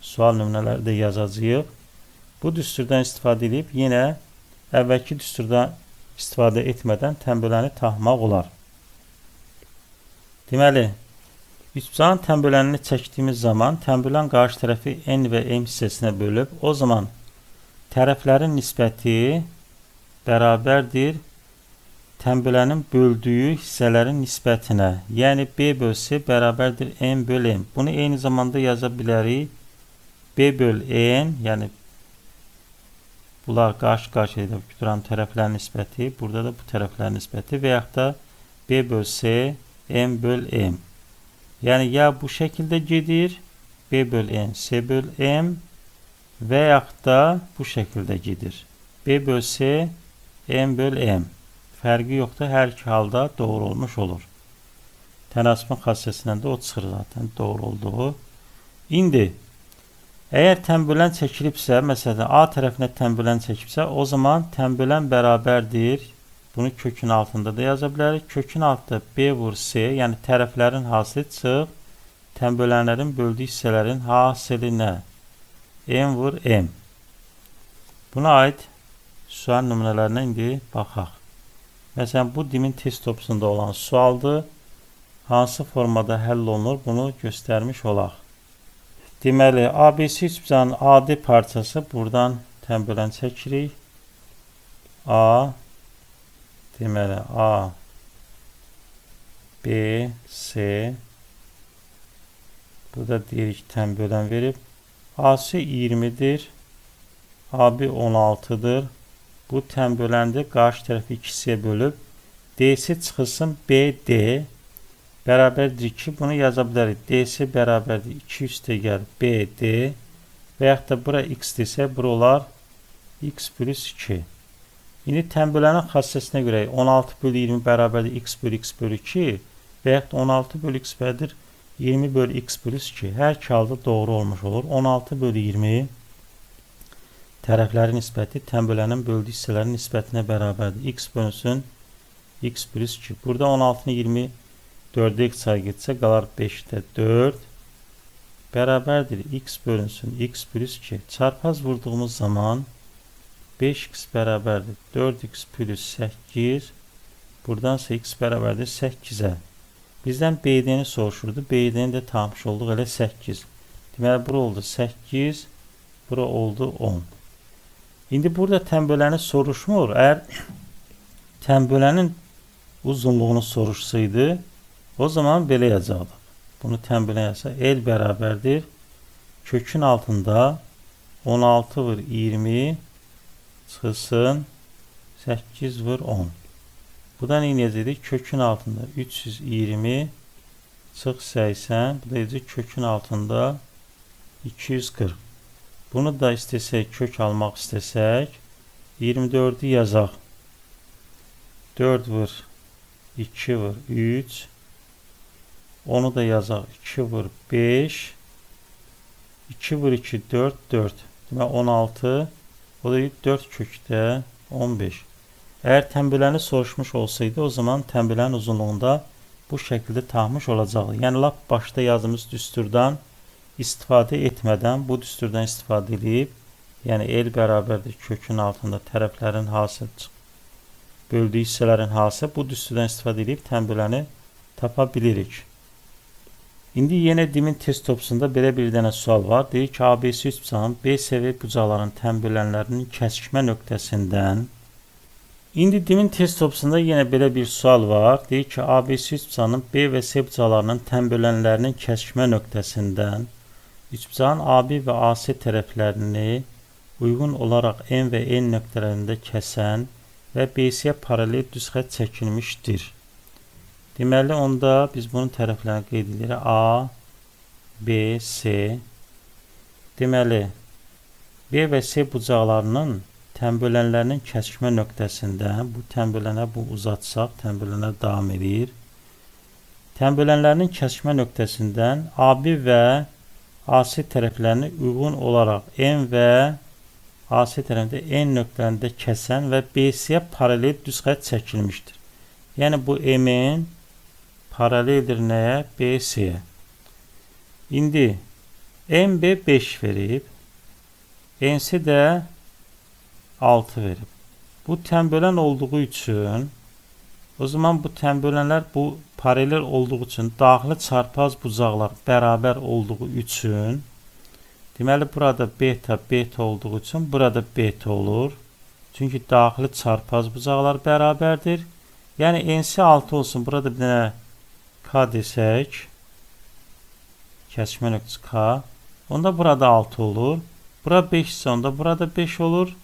sual nümunələri də yazacağıq. Bu düsturdan istifadə edib, yenə əvvəlki düsturdan istifadə etmədən tənböləni tapmaq olar. Deməli, üçbucağın tənbölənini çəkdiyimiz zaman tənbölən qarşı tərəfi n və m hissəsinə bölüb, o zaman tərəflərin nisbəti bərabərdir tənbölənin böldüyü hissələrin nisbətinə. Yəni b böl c bərabərdir n böl m. Bunu eyni zamanda yaza bilərik. b böl n, yəni bunlar qarşı-qarşıya duran tərəflərin nisbəti, burada da bu tərəflərin nisbəti və yaxud da b böl c, m böl m. Yəni ya bu şəkildə gedir, b böl n, c böl m və yaxud da bu şəkildə gedir. b böl c, m böl m. Fərqi yoxdur, hər iki halda doğru olmuş olur. Tənasübün xassəsindən də o çıxır zaten doğru olduğu. İndi əgər tənbölən çəkilibsə, məsələn A tərəfinə tənbölən çəkibsə, o zaman tənbölən bərabərdir. Bunu kökün altında da yaza bilərik. Kökün altında b vur c, yəni tərəflərin hasili çıx, tənbölənlərin böldüyü hissələrin hasilinə m vur m. Buna aid sual nümunələrinə indi baxaq. Məsələn, bu dimin test topusunda olan sualdır. Hansı formada həll olunur, bunu göstərmiş olaq. Deməli, ABC üçbucağının adi parçası buradan tənbölən çəkirik. A, deməli, A, B, C. Burada deyirik tənbölən verib. AC 20-dir. AB 16-dır. Bu tənböləndir. Qarşı tərəfi 2-siyə bölüb. DC çıxılsın BD. Bərabərdir 2. Bunu yaza bilərik. DC bərabərdir 2 üstə gəl BD. Və yaxud da bura x desə, bura olar x plus 2. İndi tənbölənin xassəsinə görə 16 bölü 20 bərabərdir x bölü x bölü 2. Və yaxud da 16 bölü x bərabərdir 20 bölü x plus 2. Hər iki halda doğru olmuş olur. 16 bölü 20 tərəflərin nisbəti tənbölənin böldüyü hissələrin nisbətinə bərabərdir. X bölünsün x plus 2. Burada 16-nı 24-də x sayı getsə, qalar 5-də 4. Bərabərdir. X bölünsün x plus 2. Çarpaz vurduğumuz zaman 5x bərabərdir 4x plus 8. Buradansa x bərabərdir 8-ə. Bizdən BD-ni soruşurdu. BD-ni də tapmış olduq, elə 8. Deməli, bura oldu 8, bura oldu 10. İndi burada tənböləni soruşmur. Əgər tənbölənin uzunluğunu soruşsaydı, o zaman belə yazacaqdıq. Bunu tənbölən yazsa, L bərabərdir. Kökün altında 16 vur 20 çıxılsın 8 vur 10. Bu da nə edəcəkdik? Kökün altında 320 çıx 80. Bu da edəcək kökün altında 240. Bunu da istəsək, kök almaq istəsək, 24-ü yazaq. 4 vur 2 vur 3. Onu da yazaq. 2 vur 5. 2 vur 2 4 4. Demək 16. O da 4 kökdə 15. Əgər tənböləni soruşmuş olsaydı, o zaman tənbölənin uzunluğunda bu şəkildə tapmış olacaqdı. Yəni lap başda yazdığımız düsturdan istifadə etmədən bu düsturdan istifadə edib, yəni L bərabərdir kökün altında tərəflərin hasil böldüyü hissələrin hasil, bu düsturdan istifadə edib tənböləni tapa bilirik. İndi yenə dimin test topusunda belə bir dənə sual var. Deyir ki, ABC üçbucağının B səviyyə bucaqların tənbölənlərinin kəsişmə nöqtəsindən. İndi dimin test topusunda yenə belə bir sual var. Deyir ki, ABC üçbucağının B və C bucaqlarının tənbölənlərinin kəsişmə nöqtəsindən üçbucağın AB və AC tərəflərini uyğun olaraq M və N nöqtələrində kəsən və BC-yə paralel düz xətt çəkilmişdir. Deməli, onda biz bunun tərəflərini qeyd edirik. A, B, C. Deməli, B və C bucaqlarının tənbölənlərinin kəsişmə nöqtəsində bu tənbölənə bu uzatsaq, tənbölənə davam edir. Tənbölənlərinin kəsişmə nöqtəsindən AB və AC tərəflərini uyğun olaraq M və AC tərəfində N nöqtələrində kəsən və BC-yə paralel düz xətt çəkilmişdir. Yəni bu M-in paraleldir nəyə? BC-yə. İndi MB 5 verib, NC də 6 verib. Bu tənbölən olduğu üçün, o zaman bu tənbölənlər bu paralel olduğu üçün, daxili çarpaz bucaqlar bərabər olduğu üçün, deməli burada beta olduğu üçün burada beta olur. Çünki daxili çarpaz bucaqlar bərabərdir. Yəni NC 6 olsun, burada bir dənə K desək, kəsmə nöqtəsi K, onda burada 6 olur. Bura 5 isə onda burada 5 olur.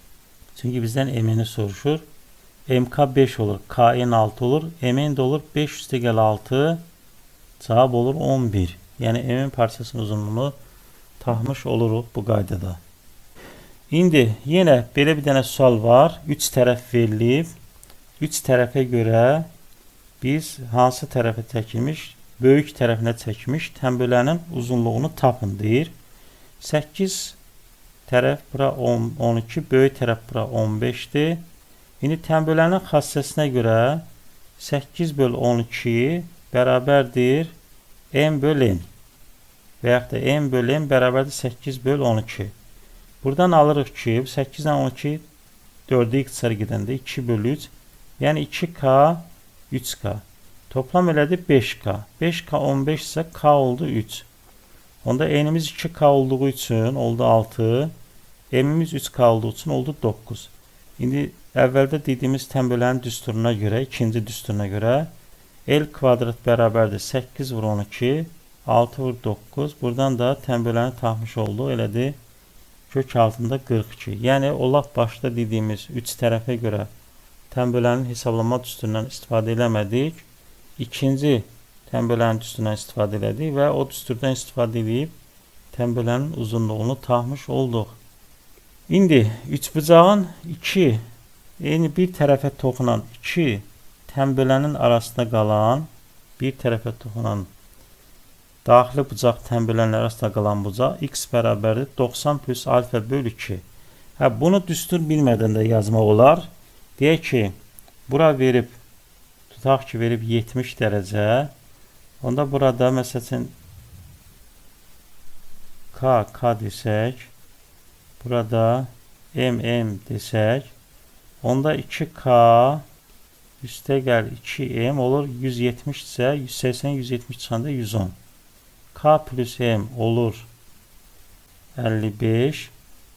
Çünki bizdən MN-i soruşur. MK 5 olur, KN 6 olur, MN də olur 5 üstə gəl 6, cavab olur 11. Yəni MN parçasının uzunluğunu tapmış oluruq bu qaydada. İndi yenə belə bir dənə sual var. 3 tərəf verilib. 3 tərəfə görə biz hansı tərəfə çəkilmiş, böyük tərəfinə çəkmiş tənbölənin uzunluğunu tapın deyir. 8 tərəf bura 12, böyük tərəf bura 15-dir. İndi tənbölənin xassəsinə görə 8 böl 12 bərabərdir M böl N. Və yaxud da M böl N bərabərdir 8 böl 12. Buradan alırıq ki, 8 ilə 12 4-ə ixtisar gedəndə 2 böl 3. Yəni 2K, 3K. Toplam elədi 5K. 5K 15 isə K oldu 3. Onda N'imiz 2K olduğu üçün oldu 6. M'imiz 3K olduğu üçün oldu 9. İndi əvvəldə dediyimiz tənbölənin düsturuna görə, ikinci düsturuna görə L kvadrat bərabərdir 8 vur 12, 6 vur 9. Buradan da tənböləni tapmış oldu. Elədir kök altında 42. Yəni o laf başda dediyimiz 3 tərəfə görə tənbölənin hesablama düsturundan istifadə eləmədik. İkinci tənbölənin düsturundan istifadə elədik və o düsturdan istifadə edib tənbölənin uzunluğunu tapmış olduq. İndi üçbucağın eyni bir tərəfə toxunan 2 tənbölənin arasında qalan, bir tərəfə toxunan daxili bucaq tənbölənlər arasında qalan bucaq x bərabərdir 90 plus alfa böl 2. Bunu düstur bilmədən də yazmaq olar. Deyək ki, bura verib, tutaq ki, verib 70 dərəcə. Onda burada məsələn K desək, burada M desək, onda 2K üstə gəl 2M olur 170 isə 180, 170 çıxanda 110. K plus M olur 55.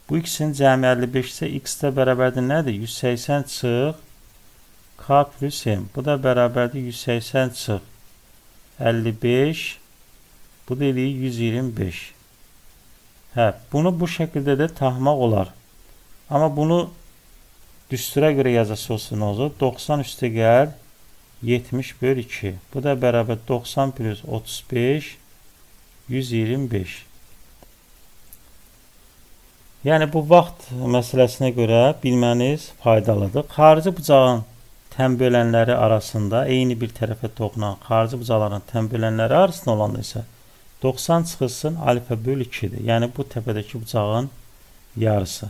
Bu ikisinin cəmi 55 isə x də bərabərdir nədir? 180 çıx K plus M. Bu da bərabərdir 180 çıx 55. Bu da eləyir 125. Bunu bu şəkildə də tapmaq olar. Amma bunu düstura görə yazası olsun olur. 90 üstə gəl 70 böl 2. Bu da bərabər 90 plus 35 125. Yəni bu vaxt məsələsinə görə bilməniz faydalıdır. Xarici bucağın tənbölənləri arasında eyni bir tərəfə toxunan xarici bucaqların tənbölənləri arasında olanda isə 90 çıxılsın alfa böl 2-dir. Yəni bu təpədəki bucağın yarısı.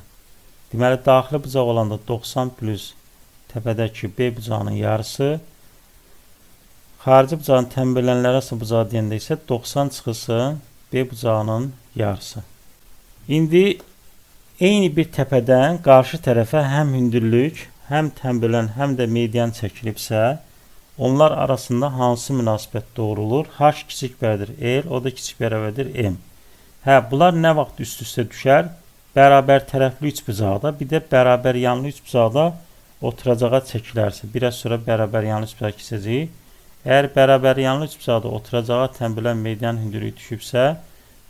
Deməli, daxili bucaq olanda 90 plus təpədəki B bucağının yarısı. Xarici bucağın tənbölənləri arasında bucağı deyəndə isə 90 çıxılsın B bucağının yarısı. İndi eyni bir təpədən qarşı tərəfə həm hündürlük, həm tənbölən, həm də median çəkilibsə, onlar arasında hansı münasibət doğrulur? H kiçik bərabərdir L, o da kiçik bərabərdir M. Bunlar nə vaxt üst-üstə düşər? Bərabər tərəfli üç bucaqda, bir də bərabər yanlı üç bucaqda oturacağa çəkilərsə. Biraz sonra bərabər yanlı üç bucağı keçəcəyik. Əgər bərabər yanlı üç bucaqda oturacağa tənbölən median hündürlüyü düşübsə,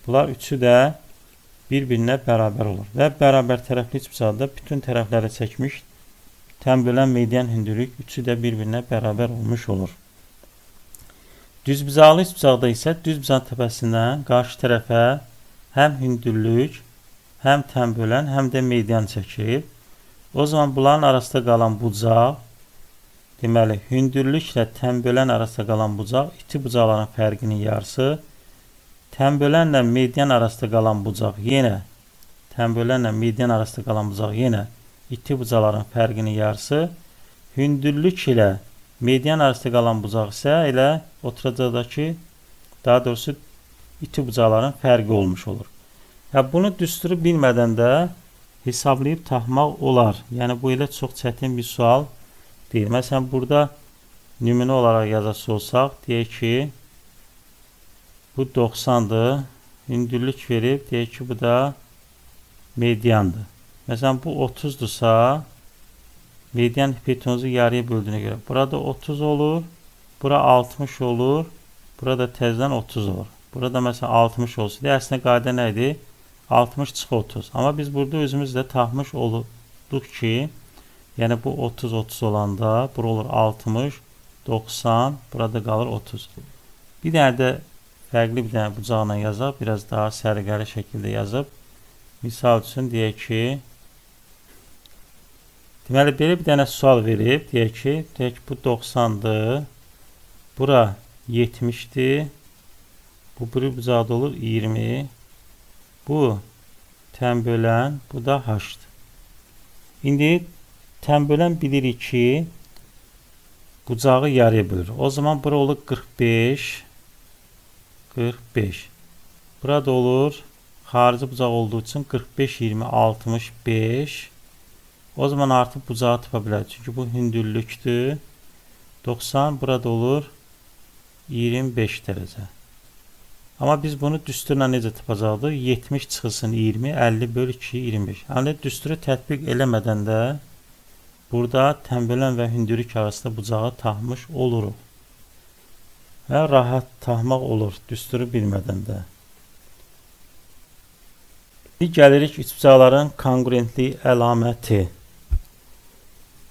bunlar üçü də bir-birinə bərabər olur. Və bərabər tərəfli üç bucaqda bütün tərəfləri çəkmiş tənbölən median hündürlük üçü də bir-birinə bərabər olmuş olur. Düzbucaqlı üç bucaqda isə düz bucağın təpəsindən qarşı tərəfə həm hündürlük, həm tənbölən, həm də median çəkib. O zaman bunların arasında qalan bucaq, deməli, hündürlüklə tənbölən arasında qalan bucaq iti bucaqların fərqinin yarısı. Tənbölənlə median arasında qalan bucaq yenə tənbölənlə median arasında qalan bucaq yenə iti bucaqların fərqinin yarısı. Hündürlük ilə median arasında qalan bucaq isə elə oturacaqdakı, daha doğrusu iti bucaqların fərqi olmuş olur. Ya bunu düsturu bilmədən də hesablayıb tapmaq olar. Yəni bu elə çox çətin bir sual deyil. Məsələn burada nümunə olaraq yazası olsaq, deyək ki bu 90'dır. Hündürlük verib, deyək ki bu da mediandır. Məsələn bu 30'dursa median hipotenuzu yarıya böldüğüne göre burada 30 olur, bura 60 olur, burada təzədən 30 olur. Burada mesela 60 olsun. Əslində qayda nə idi? 60 çıx 30. Amma biz burada özümüz də tapmış olduq ki, yəni bu 30 olanda bura olur 60, 90, burada qalır 30. Bir dənə də fərqli bir dənə bucaqla yazaq, biraz daha sərgəli şəkildə yazıb. Misal üçün deyək ki, deməli belə bir dənə sual verib, deyək ki bu 90'dır, bura 70'dir, bu bir bucaqda olur 20, bu tənbölən, bu da h-dır. İndi tənbölən bilirik ki, bucağı yarıya bölür. O zaman bura olur 45, 45. Burada olur, xarici bucaq olduğu üçün 45, 20, 65. O zaman artıq bucağı tapa bilərik. Çünki bu hündürlükdür. 90 burada olur 25 dərəcə. Amma biz bunu düsturla necə tapacaqdıq? 70 çıxılsın 20, 50 böl 2, 25. Yəni düsturu tətbiq eləmədən də burada tənbölən və hündürlük arasında bucağı tapmış oluruq. Və rahat tapmaq olur düsturu bilmədən də. Gəlirik üçbucaqların konqurentli əlaməti.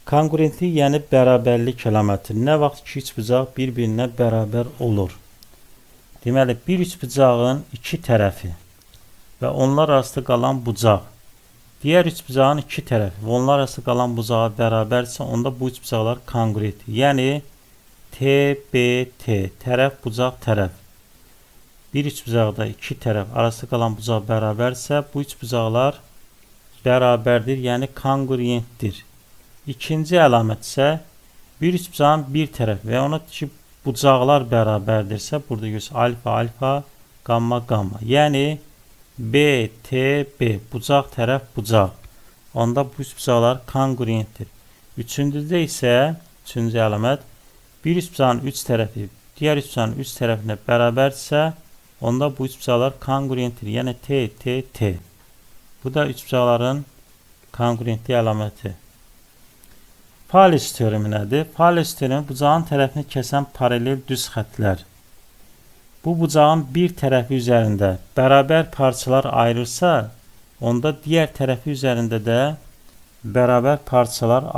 Konqurentli yəni bərabərlik əlaməti. Nə vaxt ki üçbucaq bir-birinə bərabər olur? Deməli, bir üçbucağın iki tərəfi və onlar arasında qalan bucaq, digər üçbucağın iki tərəfi və onlar arasında qalan bucağa bərabərsə, onda bu üçbucaqlar konqurentli. Yəni TBT, tərəf, bucaq, tərəf. Bir üçbucaqda iki tərəf arasında qalan bucaq bərabərsə, bu üçbucaqlar bərabərdir, yəni konqurentdir. İkinci əlamət isə bir üçbucağın bir tərəfi və ona ki bucaqlar bərabərdirsə, burada görürsünüz alfa, alfa, qamma, qamma. Yəni BTB, bucaq, tərəf, bucaq. Onda bu üçbucaqlar konqurentdir. Üçüncüdə isə, üçüncü əlamət, bir üçbucağın üç tərəfi digər üçbucağın üç tərəfinə bərabərdirsə, onda bu üçbucaqlar konqurentdir. Yəni TTT. Bu da üçbucaqların konqurentli əlaməti. Fales teoremi nədir? Fales teoremi bucağın tərəfini kəsən paralel düz xətlər. Bu bucağın bir tərəfi üzərində bərabər parçalar ayırırsa, onda digər tərəfi üzərində də bərabər parçalar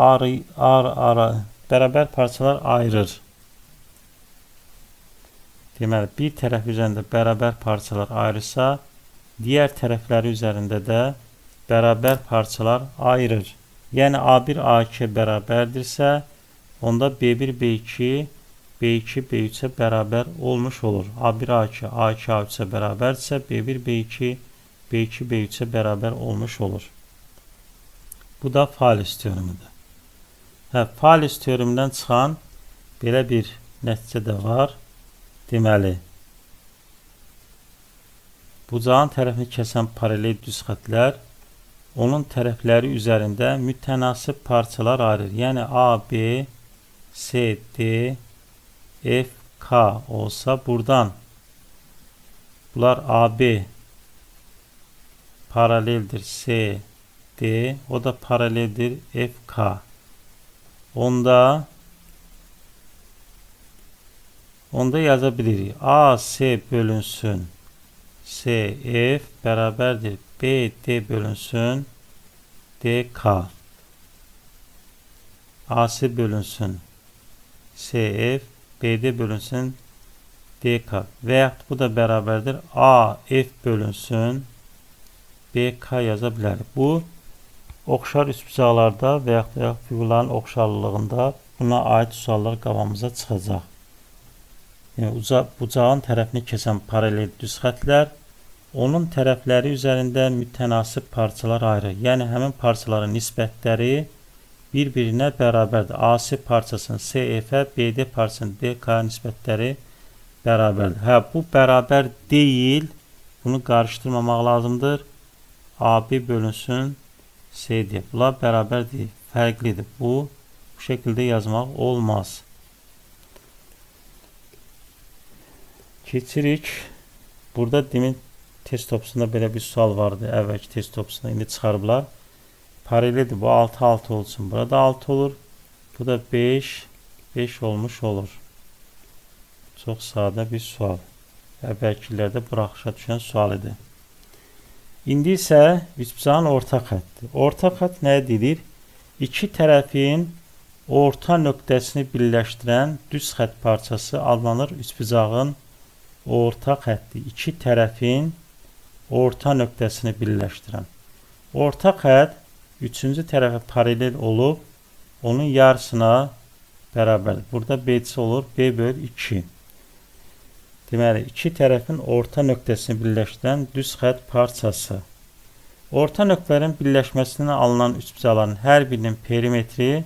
ayırır. Deməli, bir tərəf üzərində bərabər parçalar ayırırsa, digər tərəfləri üzərində də bərabər parçalar ayırır. Yəni A1, A2 bərabərdirsə, onda B1, B2, B2, B3'ə bərabər olmuş olur. A1, A2, A2, A3'ə bərabərdirsə, B1, B2, B2, B3'ə bərabər olmuş olur. Bu da Fales teoremidir. Fales teoremindən çıxan belə bir nəticə də var. Deməli, bucağın tərəfini kəsən paralel düz xətlər onun tərəfləri üzərində mütənasib parçalar ayırır. Yəni A, B, C, D, F, K olsa buradan bunlar A, B paraleldir C, D, o da paraleldir F, K. Onda yaza bilirik. A, C bölünsün C, F bərabərdir B, D bölünsün D, K. A, C bölünsün C, F, B, D bölünsün D, K. Və yaxud bu da bərabərdir A, F bölünsün B, K yaza bilərik. Bu, oxşar üçbucaqlarda və yaxud fiqurların oxşarlığında buna aid suallar qabağımıza çıxacaq. bucağın tərəfini kəsən paralel düz xətlər onun tərəfləri üzərində mütənasib parçalar ayırır. Yəni həmin parçaların nisbətləri bir-birinə bərabərdir. AC parçasının CF, BD parçasının DK nisbətləri bərabərdir. Bu bərabər deyil. Bunu qarışdırmamaq lazımdır. AB bölünsün CD. Bunlar bərabər deyil. Fərqlidir. Bu şəkildə yazmaq olmaz. Keçirik. Burada demin test topusunda belə bir sual vardı. Əvvəlki test topusunda indi çıxarıblar. Paraleldir. Bu 6 olsun. Burada 6 olur. Bu da 5 olmuş olur. Çox sadə bir sual. Əvvəlkilərdə buraxışa düşən sual idi. İndi isə üçbucağın orta xətti. Orta xətt nə deyilir? İki tərəfin orta nöqtəsini birləşdirən düz xətt parçası adlanır üçbucağın orta xətti. İki tərəfin orta nöqtəsini birləşdirən. Orta xətt üçüncü tərəfə paralel olub, onun yarısına bərabərdir. Burada BC olur, B böl 2. Deməli, iki tərəfin orta nöqtəsini birləşdirən düz xətt parçası. Orta nöqtələrin birləşməsindən alınan üçbucaqların hər birinin perimetri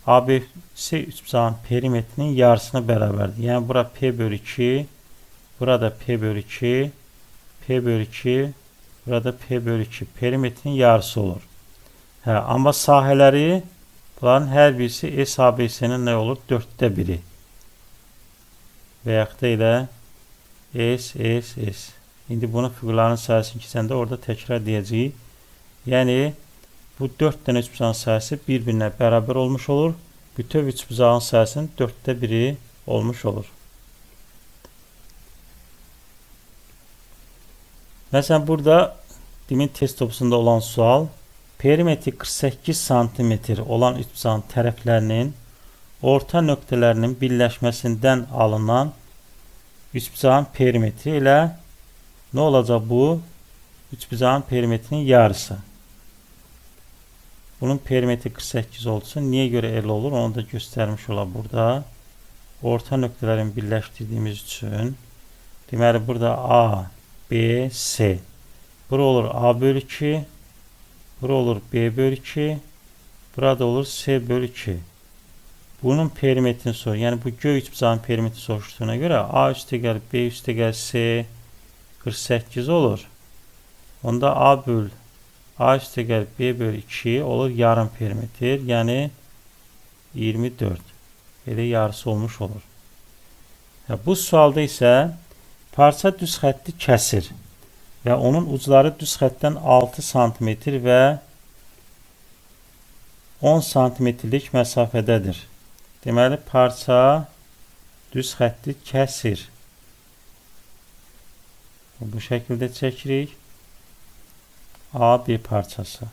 ABC üçbucağın perimetrinin yarısına bərabərdir. Yəni, bura P böl 2, burada P böl 2, P böl 2, burada P böl 2. Perimetrin yarısı olur. Amma sahələri, bunların hər birisi SABC-nin nə olur? 4də 1-i. Və yaxud da elə S. İndi bunu fiqurların sayəsini keçəndə orada təkrar deyəcəyik. Yəni, bu 4 dənə üçbucağın sayəsi bir-birinə bərabər olmuş olur. Bütöv üçbucağın sayəsinin 4də 1-i olmuş olur. Məsələn, burada demin test topusunda olan sual, perimetri 48 cm olan üçbucağın tərəflərinin orta nöqtələrinin birləşməsindən alınan üçbucağın perimetri ilə nə olacaq bu? Üçbucağın perimetrinin yarısı. Bunun perimetri 48 olsun. Niyə görə elə olur? Onu da göstərmiş olar burada. Orta nöqtələrin birləşdirdiyimiz üçün. Deməli, burada A, B, C. Bura olur A böl 2. Bura olur B böl 2. Burada olur C böl 2. Bunun perimetrini sor. Yəni, bu göy üçbucağın perimetrini soruşduğuna görə A üstə gəl, B üstə gəl, C 48 olur. Onda A üstə gəl, B böl 2 olur yarım perimetr. Yəni, 24. Elə yarısı olmuş olur. Bu sualda isə parça düz xətti kəsir və onun ucları düz xəttdən 6 cm və 10 cm-lik məsafədədir. Deməli, parça düz xətti kəsir. Bu şəkildə çəkirik. A, B parçası.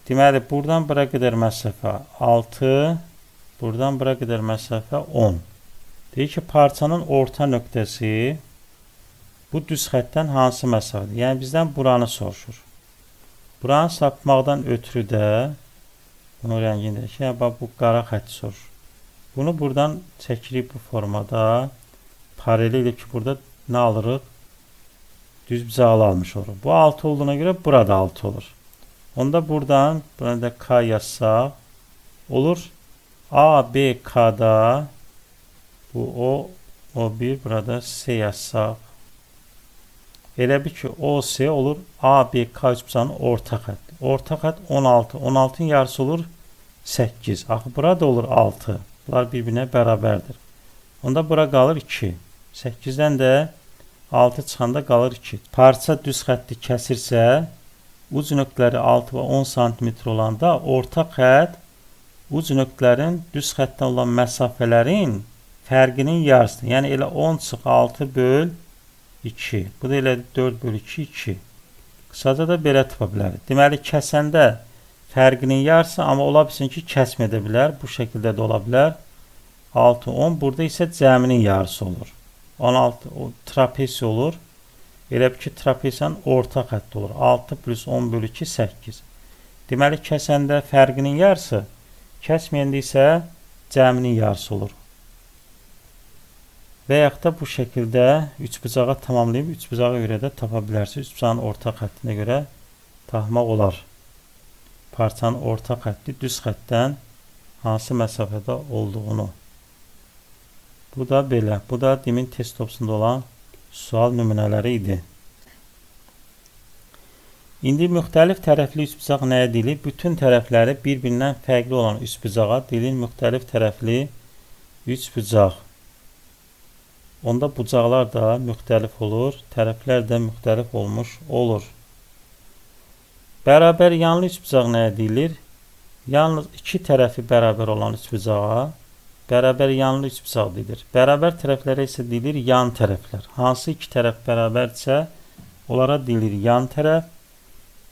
Deməli, buradan bura qədər məsafə 6, buradan bura qədər məsafə 10. Deyir ki, parçanın orta nöqtəsi bu düz xəttdən hansı məsafədir? Yəni, bizdən buranı soruşur. Buranı sapmaqdan ötürü də bunu rəngində ki, bu qara xətti soruşur. Bunu buradan çəkirik bu formada. Paralel ki, burada nə alırıq? Düz bucağı almış olur. Bu 6 olduğuna görə burada 6 olur. Onda buradan, burada da K yazsaq, olur A, B, K'da bu O1, burada C yazsaq. Elə bir ki, O, C olur A, B, K üçbucağının orta xətti. Orta xətt 16. 16-ın yarısı olur 8. Axı, burada olur 6. Bunlar bir-birinə bərabərdir. Onda bura qalır 2. 8-dən də 6 çıxanda qalır 2. Parça düz xətti kəsirsə, uc nöqtələri 6 və 10 cm olanda orta xətt uc nöqtələrin düz xəttdən olan məsafələrin fərqinin yarısıdır. Yəni, elə 10 çıx 6 böl 2. Bu da elə 4 böl 2, 2. Qısaca da belə tapa bilərik. Deməli, kəsəndə fərqinin yarısı, amma ola bilsin ki, kəsmə edə bilər. Bu şəkildə də ola bilər. 6, 10. Burada isə cəminin yarısı olur. 16 trapezi olur. Elə bir ki, trapeziyanın orta xətti olur. 6 plus 10 bölü 2, 8. Deməli, kəsəndə fərqinin yarısı, kəsməyəndə isə cəminin yarısı olur. Və yaxud da bu şəkildə üçbucağa tamamlayıb üçbucağa görə də tapa bilərsiniz. Üçbucağın orta xəttinə görə tapmaq olar. Parçanın orta xətti düz xəttdən hansı məsafədə olduğunu. Bu da belə. Bu da demin test topusunda olan sual nümunələri idi. İndi müxtəlif tərəfli üçbucaq nəyə deyilir? Bütün tərəfləri bir-birindən fərqli olan üçbucağa deyilir müxtəlif tərəfli üçbucaq. Onda bucaqlar da müxtəlif olur, tərəflər də müxtəlif olmuş olur. Bərabər yanlı üçbucaq nəyə deyilir? Yalnız iki tərəfi bərabər olan üçbucağa bərabər yanlı üçbucaq deyilir. Bərabər tərəflərə isə deyilir yan tərəflər. Hansı iki tərəf bərabərdirsə, onlara deyilir yan tərəf.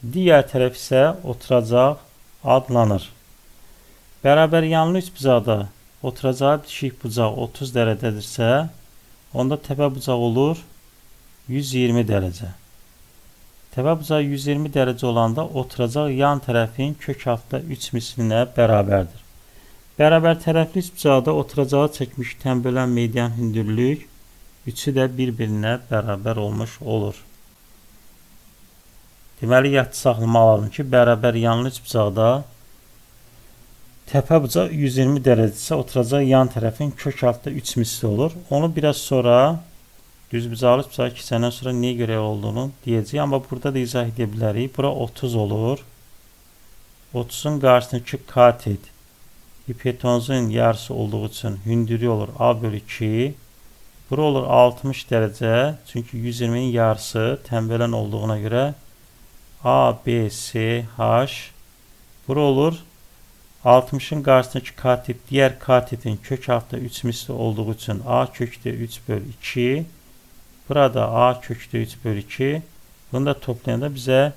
Digər tərəf isə oturacaq adlanır. Bərabər yanlı üçbucaqda oturacağı bitişik bucaq 30 dərəcədirsə, onda təpə bucaq olur 120 dərəcə. Təpə bucağı 120 dərəcə olanda oturacaq yan tərəfin kök altda 3 mislinə bərabərdir. Bərabər tərəfli üçbucaqda oturacağı çəkmişikdən bölən median hündürlük üçü də bir-birinə bərabər olmuş olur. Deməli, yadda saxlamaq lazım ki, bərabər yanlı üçbucaqda təpə bucaq 120 dərəcəsə oturacaq yan tərəfin kök altda 3 misli olur. Onu biraz sonra düzbucaqlı üçbucağa keçəndən sonra niyə görə olduğunu deyəcəyik. Amma burada da izah edə bilərik. Bura 30 olur. 30-un qarşısındakı katet hipotenuzun yarısı olduğu üçün hündürlüyü olur A bölü 2. Bura olur 60 dərəcə. Çünki 120-nin yarısı tənbələn olduğuna görə A, B, S, H. Bura olur 60'ın qarşısındakı katet diğer katetin kök altda 3 misli olduğu için A kökdə 3 bölü 2. Burada A kökdə 3 bölü 2. Bunu da toplayanda bizə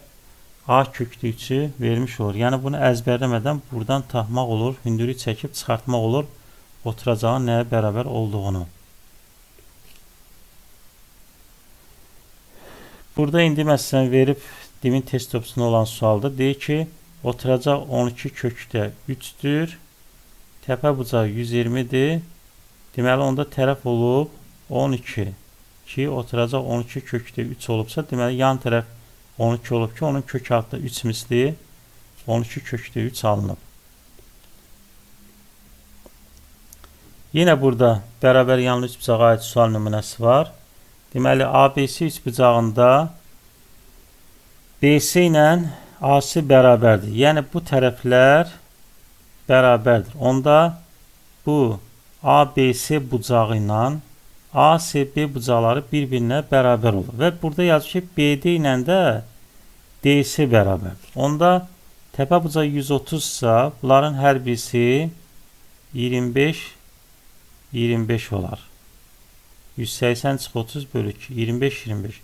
A kökdə 3'ü vermiş olur. Yəni bunu əzbərləmədən buradan tapmaq olur. Hündürlük çəkib çıxartmaq olur. Oturacağın nəyə bərabər olduğunu. Burada indi məsələn verib demin test topusunda olan sualda deyir ki, oturacaq 12 kökdə 3'dür. Təpə bucağı 120'dir. Deməli onda tərəf olub 12. Ki oturacaq 12 kökdə 3 olubsa, deməli yan tərəf 12 olub ki, onun kök altda 3 misli 12 kökdə 3 alınıb. Yenə burada bərabər yanlı üçbucağa aid sual nümunəsi var. Deməli ABC üçbucağında BC ilə AC bərabərdir. Yəni bu tərəflər bərabərdir. Onda bu ABC bucağı ilə ACB bucaqları bir-birinə bərabər olur. Və burada yazır ki, BD ilə də DC bərabərdir. Onda təpə bucağı 130 ise bunların hər birisi 25 olar. 180 çıx 30 bölü 2, 25.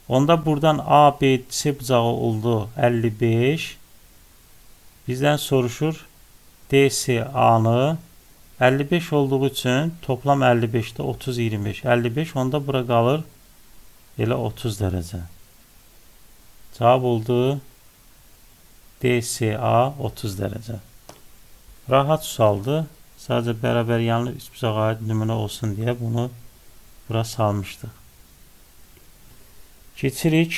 Onda buradan ABC bucağı oldu 55. Bizdən soruşur DCA-nı 55 olduğu için toplam 55'te 30, 25, 55. Onda bura qalır elə 30 dərəcə. Cavab oldu DCA 30 dərəcə. Rahat sualdı. Sadəcə bərabər yanlı üçbucağa aid nümunə olsun deyə bunu bura salmışdıq. Keçirik.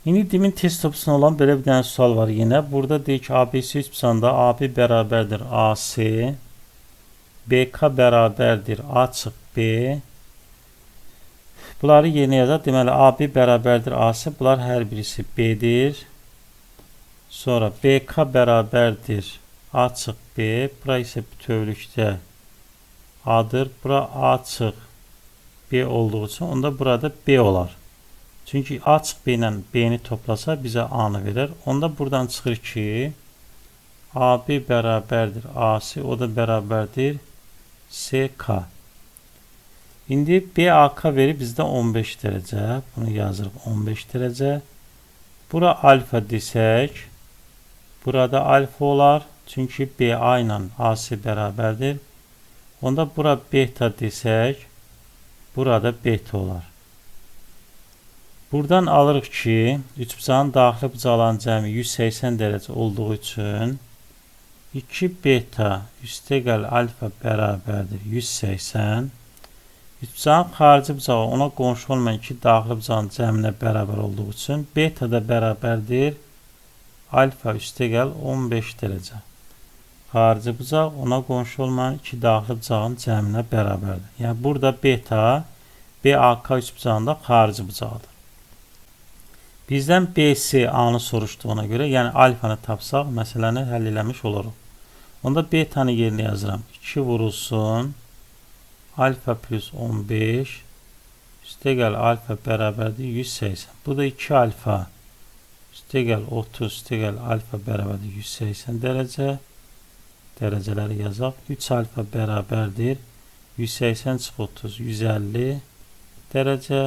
İndi demin test topusunda olan belə bir dənə sual var yenə. Burada deyir ki, ABC üçbucağında AB bərabərdir AC, BK bərabərdir A çıx B. Bunları yerinə yazaq. Deməli AB bərabərdir AC. Bunlar hər birisi B'dir. Sonra BK bərabərdir A çıx B. Bura isə bütövlükdə A'dır. Bura A çıx B olduğu için onda burada B olar. Çünki A çıx B ilə B'ni toplasa bizə A'nı verir. Onda buradan çıxır ki AB bərabərdir AC. O da bərabərdir SK. İndi BAK verir bizdə 15 dərəcə. Bunu yazırıq 15 dərəcə. Bura alfa desək, burada alfa olar. Çünki BA ilə AC bərabərdir. Onda bura beta desək, burada beta olar. Buradan alırıq ki, üçbucağın daxili bucaqların cəmi 180 dərəcə olduğu üçün 2 beta üstəgəl alfa bərabərdir 180. Üçbucağın xarici bucağı ona qonşu olmayan iki daxili bucağın cəminə bərabər olduğu üçün beta da bərabərdir alfa üstəgəl 15 dərəcə. Xarici bucaq ona qonşu olmayan iki daxili bucağın cəminə bərabərdir. Yəni burada beta BAK üçbucağında xarici bucaqdır. Bizdən BCA-nı soruşduğuna görə, yəni alfanı tapsaq, məsələni həll eləmiş oluruq. Onda betanı yerinə yazıram. 2 vurulsun alfa plus 15 üstəgəl alfa bərabərdir 180. Bu da 2 alfa üstəgəl 30 üstəgəl alfa bərabərdir 180 dərəcə. Dərəcələri yazaq. 3 alfa bərabərdir 180 çıx 30 150 dərəcə.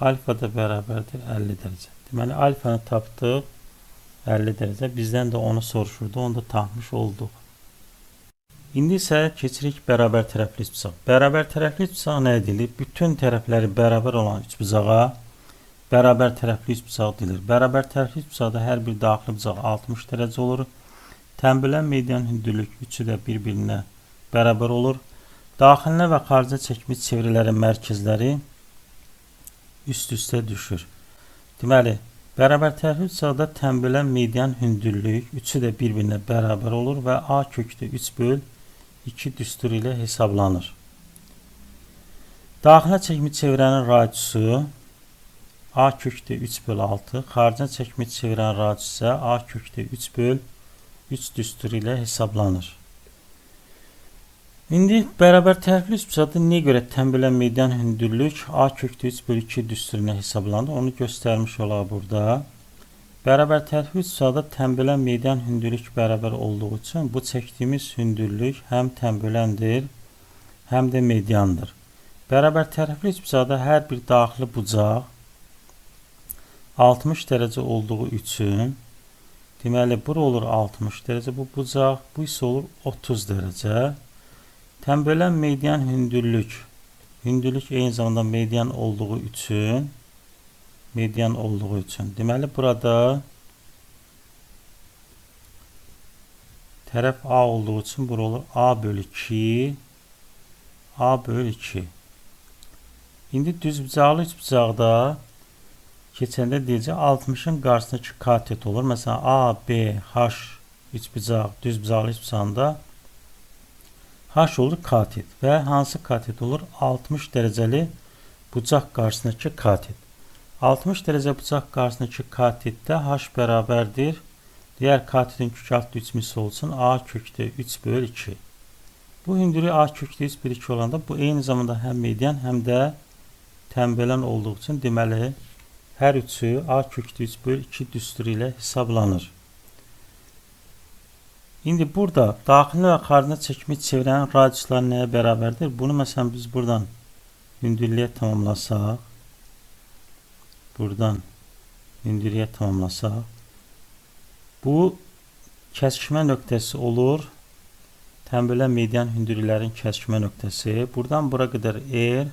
Alfa da bərabərdir 50 dərəcə. Deməli alfanı tapdıq 50 dərəcə. Bizdən də onu soruşurdu. Onu da tapmış olduq. İndi isə keçirik bərabər tərəfli üçbucaq. Bərabər tərəfli üçbucaq nə edilir? Bütün tərəfləri bərabər olan üçbucağa bərabər tərəfli üçbucaq deyilir. Bərabər tərəfli üçbucaqda hər bir daxili bucaq 60 dərəcə olur. Tənbələn median hündürlük üçü də bir-birinə bərabər olur. Daxilinə və xaricə çəkmiş çevrələrin mərkəzləri üst-üstə düşür. Deməli, bərabər tərəfli üçbucaqda tənbələn median hündürlük üçü də bir-birinə bərabər olur və A kökdə 3 böl 2 düsturu ilə hesablanır. Daxilə çəkmiş çevrənin radiusu A kökdə 3 böl 6, xaricə çəkmiş çevrənin radiusu isə A kökdə 3 böl 3 düsturu ilə hesablanır. İndi bərabər tərəfli üçbucaqda nəyə görə tənbələn median hündürlük A kökdə 3 böl 2 düsturuna hesablanır? Onu göstərmiş olaq burada. Bərabər tərəfli üçbucaqda tənbələn median hündürlük bərabər olduğu üçün bu çəkdiyimiz hündürlük həm tənbələndir, həm də mediandır. Bərabər tərəfli üçbucaqda hər bir daxili bucaq 60 dərəcə olduğu üçün deməli bura olur 60 dərəcə bu bucaq, bu isə olur 30 dərəcə. Tənbələn median hündürlük eyni zamanda median olduğu üçün deməli burada tərəf A olduğu üçün bura olur A bölü 2 İndi düzbucaqlı üçbucaqda keçəndə deyəcək 60-ın qarşısındakı katet olur. Məsələn A, B, H üçbucaq düzbucaqlı üçbucağında H olur katet və hansı katet olur? 60 dərəcəli bucaq qarşısındakı katet. 60 dərəcə bucaq qarşısındakı katetdə H bərabərdir. Digər katetin kök altı 3 misli olsun. A kökdə 3 böl 2. Bu hündürlük A kökdə 3 böl 2 olanda bu eyni zamanda həm median həm də tənbələn olduğu üçün deməli hər üçü A kökdə 3 böl 2 düsturu ilə hesablanır. İndi burada daxilə və xaricə çəkmiş çevrənin radiusları nəyə bərabərdir? Bunu məsələn biz buradan hündürlüyə tamamlasaq, bu kəsişmə nöqtəsi olur. Tənbələn median hündürlüklərin kəsişmə nöqtəsi. Buradan bura qədər R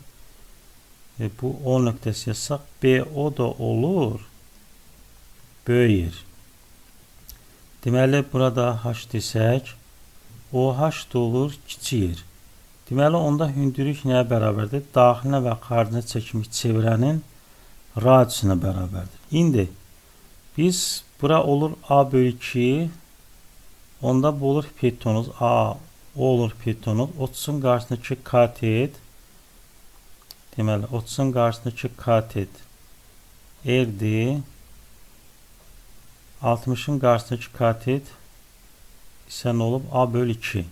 bu O nöqtəsi yazsaq, BO da olur böyük. Deməli, burada H desək, OH da olur kiçik. Deməli, onda hündürlük nəyə bərabərdir? Daxilə və xaricə çəkmiş çevrənin radiusuna bərabərdir. İndi, biz bura olur A bölü 2, onda bu olur hipotenuz A, O olur hipotenuz, 30'un qarşısındakı katet, deməli, 30'un qarşısındakı katet R-dir. 60'ın qarşısındakı katet isə nə olub? A bölü 2.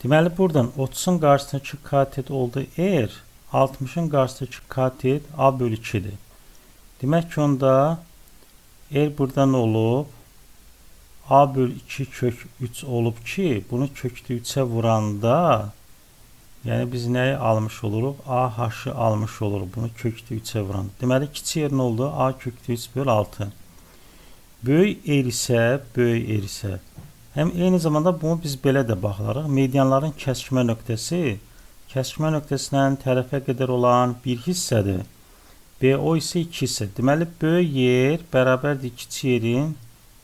Deməli, buradan 30'un qarşısındakı katet oldu R. 60'ın qarşısındakı katet A bölü 2'dir. Demək ki, onda R burada nə olub? A bölü 2 kök 3 olub ki, bunu kökdə 3'ə vuranda yəni biz nəyi almış oluruq? AH-ı almış oluruq. Bunu kökdə 3'ə vuran. Deməli, kiçik yer nə oldu? A kökdə 3 böl 6. Böyük R isə, həm eyni zamanda bunu biz belə də baxarıq. Medianların kəsişmə nöqtəsindən tərəfə qədər olan bir hissədir. BO isə 2 hissə. Deməli, böyük yer bərabərdir kiçik yerin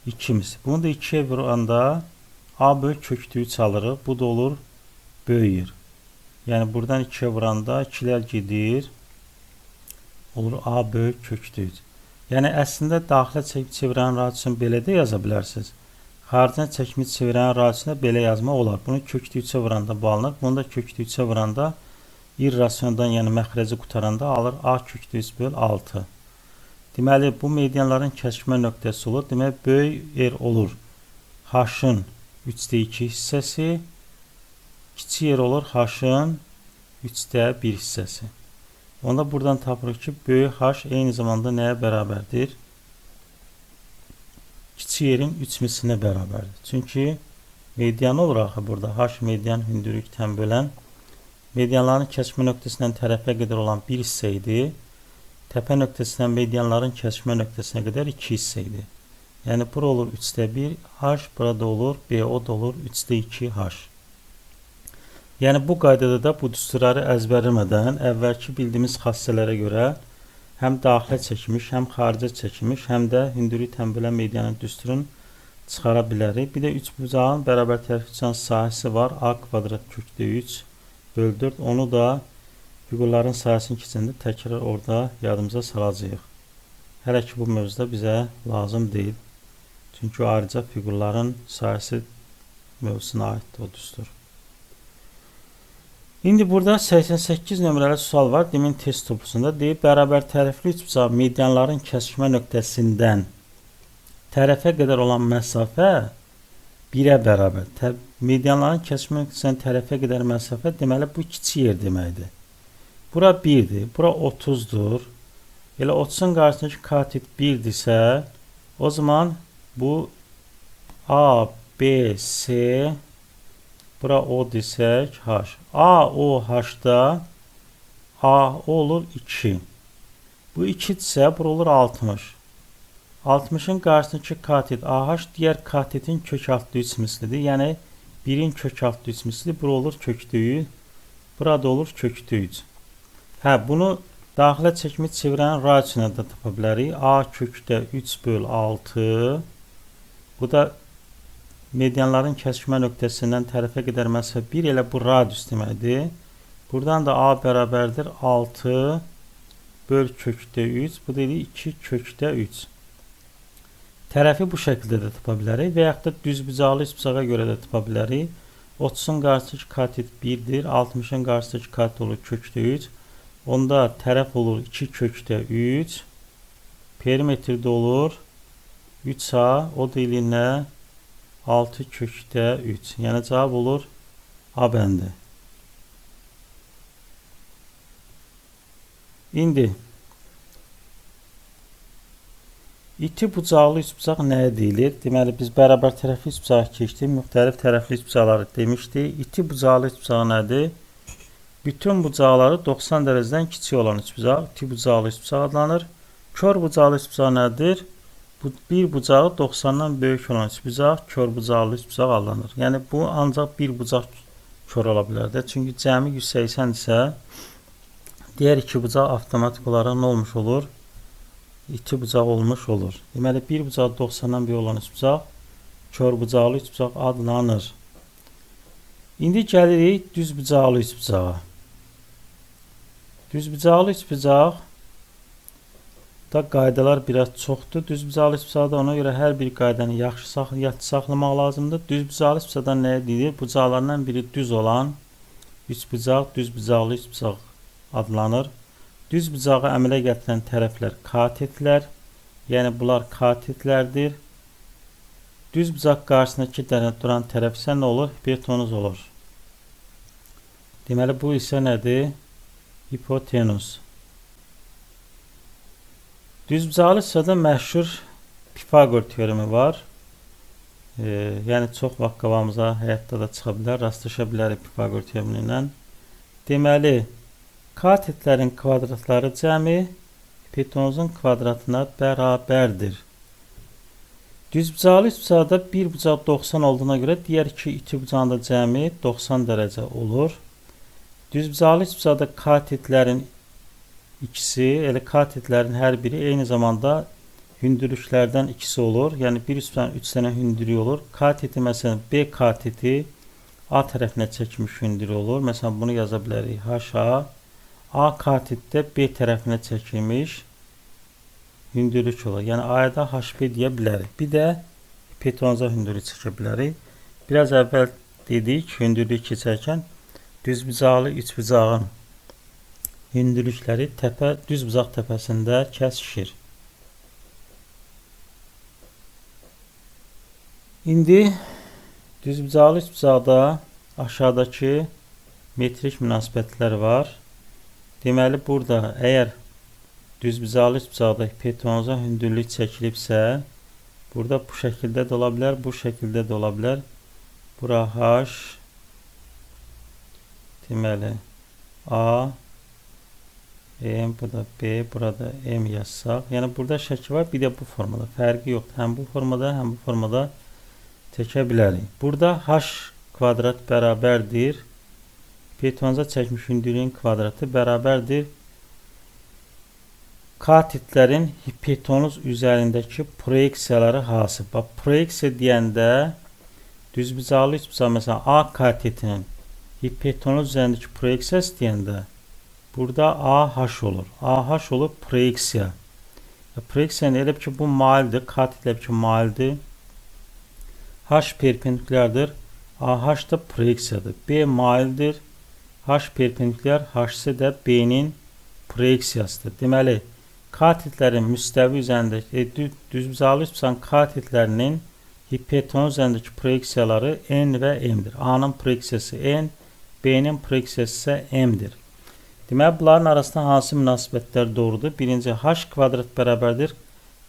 2 misli. Bunu da 2'yə vuranda A böl kökdə 3 alırıq. Bu da olur böyüyür. Yəni buradan 2'ye vuranda 2'lər gedir. Olur A böyük kökdə 3. Yəni əslində daxilə çəkib çevirənin radiusunu belə də yaza bilərsiniz. Xaricdən çəkib çevirənin radiusunu belə yazmaq olar. Bunu kökdə 3'e vuranda bu alınır. Bunu da kökdə 3'e vuranda irrasiondan, yəni məxrəci qutaranda alır A kökdə 3 böl 6. Deməli bu medianların kəsmə nöqtəsi olur. Demək böyük yer olur. H-ın 3'də 2 hissəsi, kiçik yer olur H-ın 3'də 1 hissəsi. Onda buradan tapırıq ki, böyük H eyni zamanda nəyə bərabərdir? Kiçik yerin 3 mislinə bərabərdir. Çünki median olur axı burada. H median hündürlükdən bölən. Medianların kəsmə nöqtəsindən tərəfə qədər olan 1 hissə idi. Təpə nöqtəsindən medianların kəsmə nöqtəsinə qədər 2 hissə idi. Yəni bura olur 3'də 1 H, burada olur B, o da olur 3'də 2 H. Yəni bu qaydada da bu düsturları əzbərləmədən əvvəlki bildiyimiz xassələrə görə həm daxilə çəkilmiş, həm xaricə çəkilmiş, həm də hündürlükdən bölən medianın düsturunu çıxara bilərik. Bir də 3 bucağın bərabər tərəf üçgen sahəsi var. A kvadrat kökdə 3 böl 4. Onu da fiqurların sahəsini keçəndə təkrar orada yadımıza salacağıq. Hələ ki bu mövzuda bizə lazım deyil. Çünki ayrıca fiqurların sahəsi mövzusuna aiddir o düstur. İndi burada 88 nömrəli sual var. Demin test topusunda deyib bərabər tərəfli üçbucaq medianların kəsmə nöqtəsindən tərəfə qədər olan məsafə 1'ə bərabər. Medianların kəsmə nöqtəsindən tərəfə qədər məsafə deməli bu kiçik yer deməkdir. Bura 1'dir, bura 30'dur. Elə 30'un qarşısındakı katit 1'dirsə, o zaman bu A, B, C, bura O desək H. A, O, H'da A, O olur 2. Bu 2'dirsə bura olur 60. 60'ın qarşısındakı katit AH digər katitin kök altı 3 mislidir. Yəni 1'in kök altı 3 mislidir. Bura olur kökdə 3. Burada olur kökdə 3. Hə, bunu daxilə çəkimi çevirənin radiusuna da tapa bilərik. A kökdə 3 böl 6. Bu da medianların kəsmə nöqtəsindən tərəfə qədər məsafə 1 elə bu radius deməkdir. Buradan da A bərabərdir 6 böl kökdə 3. Bu da 2 kökdə 3. Tərəfi bu şəkildə də tapa bilərik və yaxud da düzbucaqlı üçbucağa görə də tapa bilərik. 30'un qarşısındakı katit 1'dir. 60'ın qarşısındakı katit olur kökdə 3. Onda tərəf olur 2 kökdə 3. Perimetrdə olur 3A. O da ilə 6 kökdə 3. Yəni cavab olur A bəndi. İndi İti bucaqlı üçbucaq nəyə deyilir? Deməli biz bərabər tərəfli üçbucağa keçdik. Müxtəlif tərəfli üçbucaqları demişdik. İti bucaqlı üçbucaq nədir? Bütün bucaqları 90 dərəcədən kiçik olan üçbucaq iti bucaqlı üçbucaq adlanır. Kör bucaqlı üçbucaq nədir? Bu bir bucağı 90'dan böyük olan üçbucaq kör bucaqlı üçbucaq adlanır. Yəni bu ancaq bir bucaq kör ola bilər də. Çünki cəmi 180 isə digər iki bucaq avtomatik olaraq nə olmuş olur? İti bucaq olmuş olur. Deməli bir bucaq 90'dan böyük olan üçbucaq kör bucaqlı üçbucaq adlanır. İndi gəlirik düz bucaqlı üçbucağa. Düz bucaqlı üçbucaq da qaydalar biraz çoxdur. Düz bucaqlı üçbucaqda ona görə hər bir qaydanı yaxşı saxlamaq lazımdır. Düz bucaqlı üçbucaqdan nəyə deyilir? Bucaqlardan biri düz olan üçbucaq düz bucaqlı üçbucaq adlanır. Düz bucağı əmələ gətirən tərəflər katitlər, yəni bunlar katitlərdir. Düz bucaq qarşısındakı duran tərəf isə nə olur? Hipotenuz olur. Deməli bu isə nədir? Hipotenuz. Düz bucaqlı hissədə məşhur Pifagor teoremi var. Yəni çox vaxt qabağımıza həyatda da çıxa bilər, rastlaşa bilərik Pifagor teoremi ilə. Deməli katitlərin kvadratları cəmi hipotenuzun kvadratına bərabərdir. Düz bucaqlı üçbucaqda bir bucaq 90 olduğuna görə digər iki iti bucağın da cəmi 90 dərəcə olur. Düz bucaqlı üçbucaqda katitlərin ikisi, elə katitlərin hər biri eyni zamanda hündürlüklərdən ikisi olur. Yəni bir üçbucağın 3 dənə hündürlüyü olur. Katiti məsələn B katiti A tərəfinə çəkmiş hündürlük olur. Məsələn, bunu yaza bilərik. HA A katitdə B tərəfinə çəkilmiş hündürlük olur. Yəni A-ya da HB deyə bilərik. Bir də hipotenuza hündürlük çəkə bilərik. Biraz əvvəl dedik, hündürlük keçərkən düzbucaqlı üçbucağın hündürlükləri düzbucaq təpəsində kəsişir. İndi düzbucaqlı üçbucaqda aşağıdakı metrik münasibətlər var. Deməli, burada əgər düzbucaqlı üçbucaqda hipotenuza hündürlük çəkilibsə, burada bu şəkildə də ola bilər, bu şəkildə də ola bilər. Bura H, deməli A, M, burada B, burada M yazsaq. Yəni burada şəkil var, bir də bu formada. Fərqi yoxdur. Həm bu formada, həm bu formada çəkə bilərik. Burada H kvadrat bərabərdir. Hipotenuza çəkmiş hündürlüyün kvadratı bərabərdir katitlərin hipotenuz üzərindəki proyeksiyaları hansı? Bax, proyeksiya deyəndə düzbucaqlı üçbucaq, məsələn, A katitinin hipotenuz üzərindəki proyeksiyası deyəndə burada AH olur. AH olur proyeksiya. Proyeksiyanın elə ki, bu maildir, katitlər ki, maildir. H perpendikulyardır. AH da proyeksiyadır. B maildir. H perpendikulyar, H də B-nin proyeksiyasıdır. Deməli, katitlərin müstəvi üzərindəki düzbucaqlı üçbucağın katitlərinin hipotenuz üzərindəki proyeksiyaları N və M-dir. A-nın proyeksiyası N, B-nin proyeksiyası isə M-dir. Deməli, bunların arasında hansı münasibətlər doğrudur? Birinci, H kvadrat bərabərdir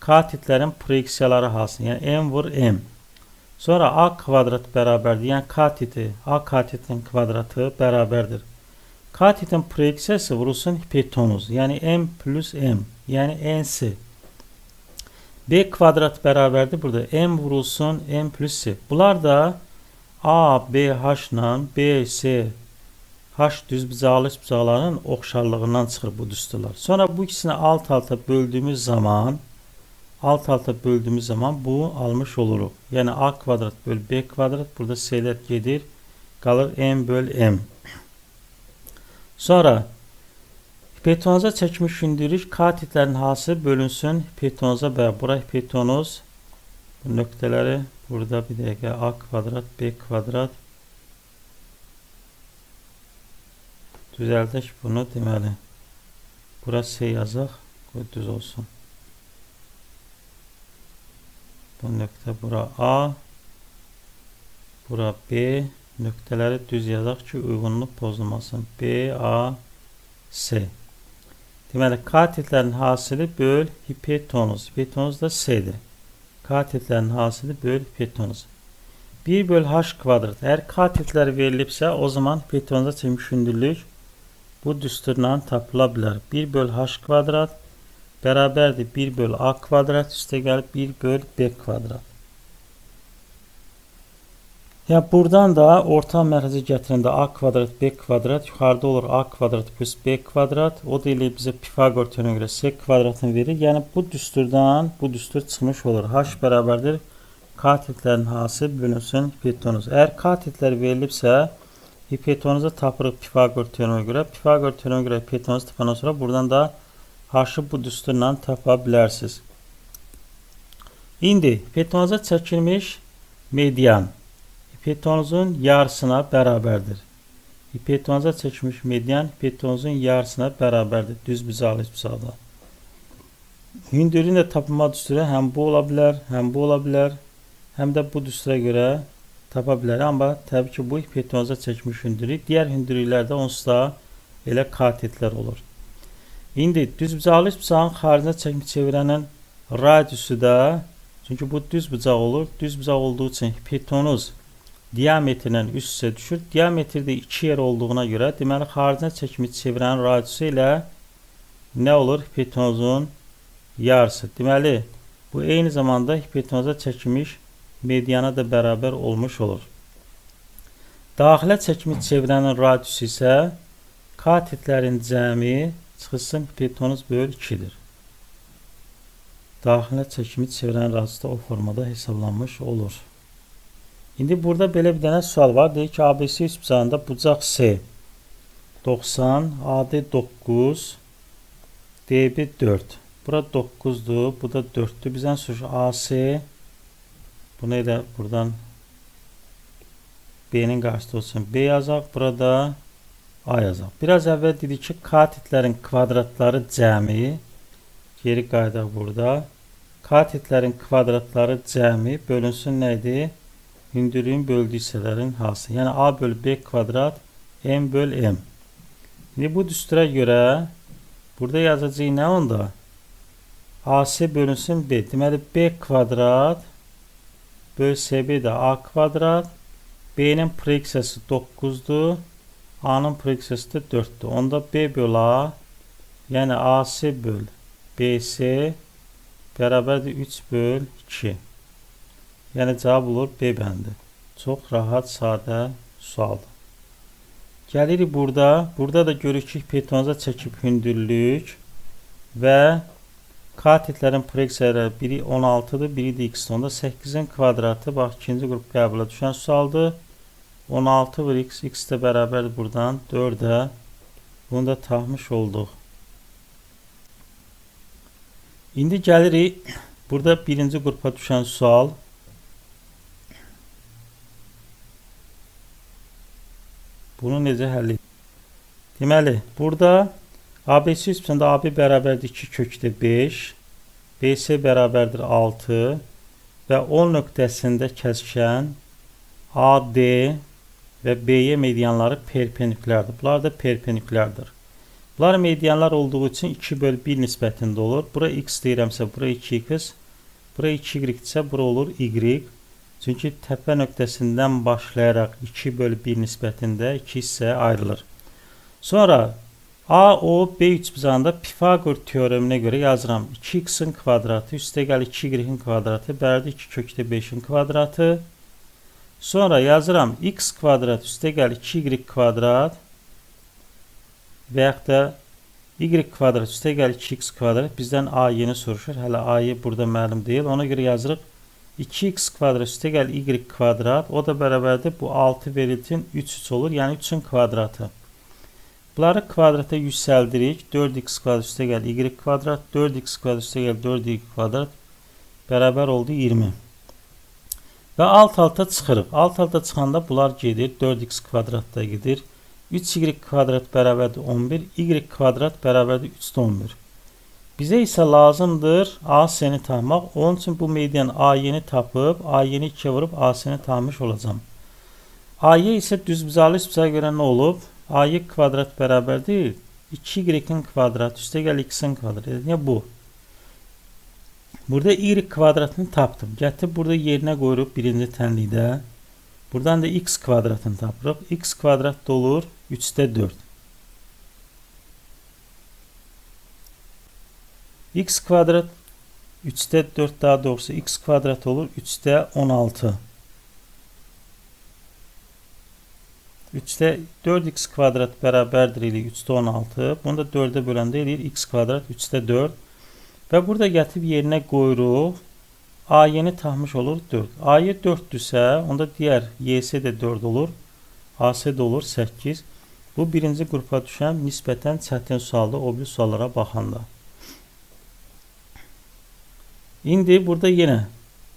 katitlərin proyeksiyaları hansı? Yəni, M vur M. Sonra A kvadrat bərabərdir. Yəni, A katitinin kvadratı bərabərdir. Katitin proyeksiyası vurulsun hipotenuz. Yəni, M plus M. Yəni, N'si. B kvadrat bərabərdir. Burada M vurulsun M plus C. Bunlar da A, B, H ilə B, C, H düzbucaqlı üçbucaqların oxşarlığından çıxır bu düsturlar. Sonra bu ikisini alt-alta böldüyümüz zaman bu almış oluruq. Yəni A kvadrat böl B kvadrat. Burada C'lər gedir. Qalır M böl M. Sonra hipotenuza çəkmiş hündürlük katitlərin hansı bölünsün hipotenuza bərabər. Bura hipotenuz, bu nöqtələri burada bir dəqiqə A kvadrat, B kvadrat. Düzəldək bunu, deməli. Bura C yazaq, qoy düz olsun. Bu nöqtə bura A, bura B, nöqtələri düz yazaq ki, uyğunluq pozulmasın. B, A, C. Deməli, katitlərin hasili böl hipotenuz. Hipotenuz da C-dir. Katitlərin hasili böl hipotenuz. 1 böl H kvadrat. Əgər katitlər verilibsə, o zaman hipotenuza çəkmiş hündürlük bu düsturla tapıla bilər. 1 böl H kvadrat bərabərdir 1 böl A kvadrat üstə gəlib 1 böl B kvadrat. Yəni, buradan da orta mərkəzə gətirəndə A kvadrat, B kvadrat, yuxarıda olur A kvadrat plus B kvadrat. O da ilə bizə Pifagor teoreminə görə C kvadratını verir. Yəni, bu düsturdan bu düstur çıxmış olur. H bərabərdir katitlərin hansı bölünsün hipotenuz. Əgər katitlər verilibsə, hipotenuzu tapırıq Pifagor teoreminə görə. Pifagor teoreminə görə hipotenuzu tapandan sonra buradan da H-ı bu düsturla tapa bilərsiniz. İndi hipotenuza çəkilmiş median hipotenuzun yarısına bərabərdir. Hipotenuza çəkilmiş median hipotenuzun yarısına bərabərdir. Düzbucaqlı üçbucaqda. Hündürlüyün də tapılma düsturu həm bu ola bilər, həm bu ola bilər, həm də bu düstura görə tapa bilər. Amma təbii ki, bu hipotenuza çəkmiş hündürlük. Digər hündürlüklərdə onsuz da elə katitlər olur. İndi düzbucaqlı üçbucağın xaricinə çəkmiş çevirənin radiusu da, çünki bu düzbucaq olur. Düzbucaq olduğu üçün hipotenuz diametrlə üst-üstə düşür. Diametrdə 2 yer olduğuna görə, deməli, xaricinə çəkmiş çevirənin radiusu ilə nə olur? Hipotenuzun yarısı. Deməli, bu eyni zamanda hipotenuza çəkilmiş mediana da bərabər olmuş olur. Daxilə çəkmiş çevirənin radiusu isə katitlərin cəmi çıxılsın hipotenuz böl 2-dir. Daxilə çəkmiş çevirənin radiusu da o formada hesablanmış olur. İndi burada belə bir dənə sual var. Deyir ki, ABC üçbucağında bucaq C 90, AD 9, DB 4. Bura 9'dur, bu da 4'tür. Bizden soruşur AC. Bunu elə buradan B'nin qarşısında olsun. B yazaq, burada A yazaq. Biraz əvvəl dedik ki, katitlərin kvadratları cəmi. Geri qaydaq burada. Katitlərin kvadratları cəmi bölünsün neydi? Hündürlüğün böldüyü hissələrin hansı? Yəni A bölü B kvadrat M bölü M. Şimdi bu düstura görə burada yazacağıq nə onda? AC bölünsün B. Deməli B kvadrat bölü CB də A kvadrat. B'nin proyeksiyası 9'dur. A'nın proyeksiyası da 4'dür. Onda B bölü A, yəni AC bölü BC bərabərdir 3 bölü 2. Yəni cavab olur B bəndi. Çox rahat, sadə sualdır. Gəlirik burada. Burada da görürük ki, peytonuza çəkib hündürlük və katitlərin proyeksiyaları biri 16'dır, biri də x. Onda 8'in kvadratı, bax, ikinci qrup qəbula düşən sualdır. 16 vur x, x də bərabərdir buradan 4'ə. Bunu da tapmış olduq. İndi gəlirik. Burada birinci qrupa düşən sual. Bunu necə həll edirik? Deməli, burada ABC üçbucağında AB bərabərdir 2 kökdə 5, BC bərabərdir 6 və 10 nöqtəsində kəsişən AD və BY medianları perpendikulярdır. Bunlar da perpendikulярdır. Bunlar medianlar olduğu üçün 2 bölü 1 nisbətində olur. Bura x deyirəmsə, bura 2x, bura 2y-dirsə, bura olur y. Çünki təpə nöqtəsindən başlayaraq 2 bölü 1 nisbətində 2 hissəyə ayrılır. Sonra AO B üçbucağında Pifagor teoreminə görə yazıram. 2x'in kvadratı üstə gəl 2y-in kvadratı bərabərdir 2 kökdə 5'in kvadratı. Sonra yazıram x kvadrat üstə gəl 2y kvadrat və yaxud da y kvadrat üstə gəl 2x kvadrat. Bizdən A-yeni soruşur. Hələ A-yı burada məlum deyil. Ona görə yazırıq 2x kvadrat üstə gəl y kvadrat. O da bərabərdir. Bu 6 verilsin 3 olur. Yəni 3'ün kvadratı. Bunları kvadrata yüksəldirik. 4x kvadrat üstə gəl y kvadrat. 4x kvadrat üstə gəl 4y kvadrat. Bərabər oldu 20. Və alt-alta çıxırıq. Alt-alta çıxanda bunlar gedir. 4x kvadrat da gedir. 3y kvadrat bərabərdir 11. Y kvadrat bərabərdir 3'də 11. Bizə isə lazımdır AC-ni tapmaq. Onun üçün bu median A-yeni tapıb, A-yeni 2'ye vurub AC-ni tapmış olacağım. A-y isə düzbucaqlı üçbucağa görə nə olub? A-y kvadrat bərabərdir 2y-in kvadrat üstə gəl x-in kvadrat. Yəni bu. Burada y kvadratını tapdım. Gətirib burada yerinə qoyuruq birinci tənlikdə. Buradan da x kvadratını tapırıq. X kvadrat da olur 3'də 4. X kvadrat 3'də 4 daha doğrusu x kvadrat olur 3'də 16. 3'də 4x kvadrat bərabərdir ilə 3'də 16. Bunu da 4'ə böləndə eləyir x kvadrat 3'də 4. Və burada gətirib yerinə qoyuruq. A-yeni tapmış olur 4. A-y 4'dürsə, onda digər y-si də 4 olur. A-si də olur 8. Bu birinci qrupa düşən nisbətən çətin sualdır o biri suallara baxanda. İndi burada yenə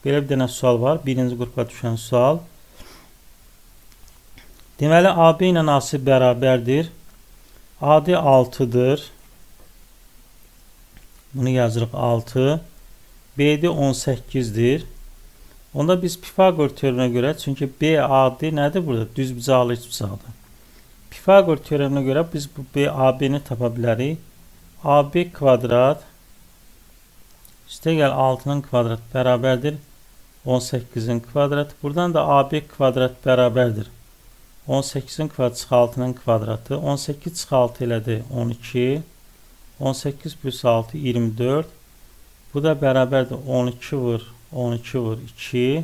belə bir dənə sual var. Birinci qrupa düşən sual. Deməli, AB ilə AC bərabərdir. AD 6'dır. Bunu yazırıq 6. BD 18'dir. Onda biz Pifagor teoreminə görə, çünki BAD nədir burada? Düzbucaqlı üçbucaqdır. Pifagor teoreminə görə biz bu BAB-ni tapa bilərik. AB kvadrat üstə gəl 6'nın kvadrat bərabərdir 18'in kvadratı. Buradan da AB kvadrat bərabərdir 18'in kvadratı çıx 6'nın kvadratı. 18 çıx 6 elədi 12. 18 plus 6 24. Bu da bərabərdir 12 vur 12 vur 2.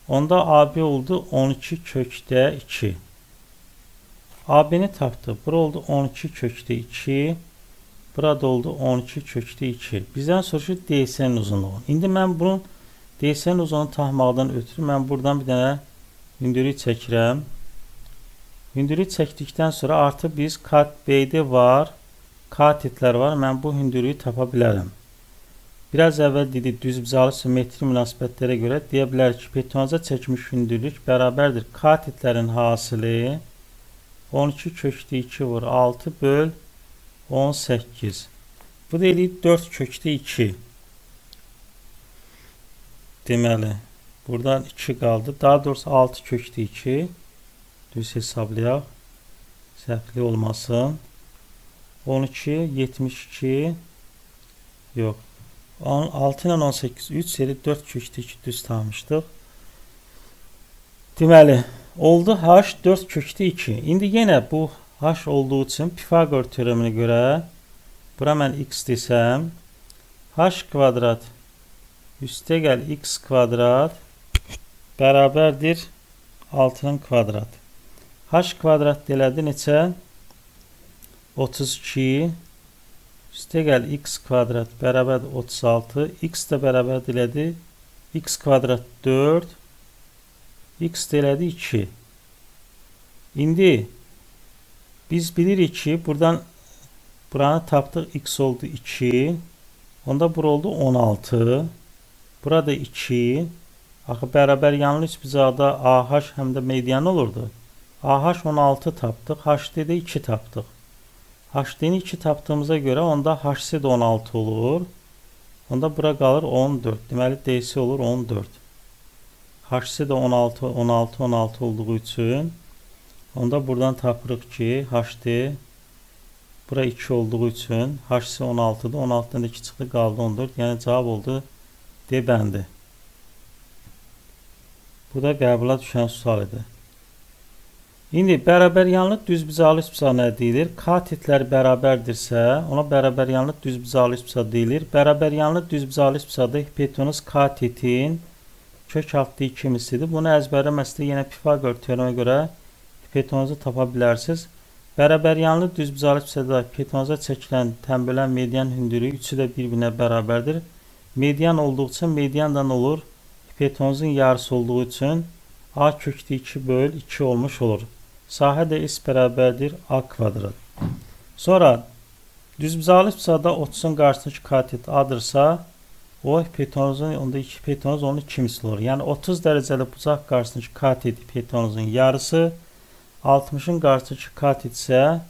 Onda AB oldu 12 kökdə 2. AB-ni tapdı. Bura oldu 12 kökdə 2. Burada oldu 12 kökdə 2. Bizdən soruşur DS'nin uzunluğu. İndi mən bunun DS'nin uzunluğunu tapmaqdan ötürü mən buradan bir dənə Hündürlük çəkirəm. Hündürlük çəkdikdən sonra artıq biz kat B-də var, katitlər var. Mən bu hündürlüyü tapa bilərəm. Biraz əvvəl dedik düzbucaqlı simmetri münasibətlərə görə deyə bilər ki, betonaza çəkmiş hündürlük bərabərdir. Katitlərin hasili 12 kökdə 2 vur 6 böl 18. Bu da eləyir 4 kökdə 2. Deməli, buradan 2 qaldı. Daha doğrusu 6 kökdə 2. Düz hesablayaq. Səhvli olmasın. 12, 72. Yox. 6 ilə 18, 3 yeri 4 kökdə 2 düz tapmışdıq. Deməli, oldu h 4 kökdə 2. İndi yenə bu h olduğu üçün Pifagor teoreminə görə bura mən x desəm, h kvadrat üstə gəl x kvadrat bərabərdir 6'nın kvadratı. H kvadrat elədi neçə? 32 üstə gəl x kvadrat bərabərdir 36. X də bərabər elədi. X kvadrat 4. X də elədi 2. İndi biz bilirik ki buranı tapdıq. X oldu 2. Onda bura oldu 16. Burada 2. Axı bərabər yanlı üçbucaqda AH həm də median olurdu. AH 16 tapdıq. HD də 2 tapdıq. HD'ni 2 tapdığımıza görə onda HC də 16 olur. Onda bura qalır 14. Deməli DC olur 14. HC də 16, 16, 16 olduğu üçün onda buradan tapırıq ki HD bura 2 olduğu üçün HC 16'dır. 16'dan 2 çıxdı qaldı 14. Yəni cavab oldu D bəndi. Bu da qəbula düşən sual idi. İndi bərabər yanlı düzbucaqlı üçbucaq nə deyilir? Katitlər bərabərdirsə, ona bərabər yanlı düzbucaqlı üçbucaq deyilir. Bərabər yanlı düzbucaqlı üçbucaqda hipotenuz katitin kök altı 2 mislidir. Bunu əzbərləməsdə yenə Pifagor teoreminə görə hipotenuzu tapa bilərsiniz. Bərabər yanlı düzbucaqlı üçbucaqda hipotenuza çəkilən tənbölən median hündürlüyü üçü də bir-birinə bərabərdir. Median olduqca mediandan olur. Hipotenuzun yarısı olduğu üçün A kökdə 2 böl 2 olmuş olur. Sahə də S bərabərdir A kvadrat. Sonra düzbucaqlı üçbucaqda 30'un qarşısındakı katit A'dırsa, o hipotenuzun ondaki hipotenuz onun 2 misli olur. Yəni 30 dərəcəli bucaq qarşısındakı katit hipotenuzun yarısı, 60'ın qarşısındakı katit isə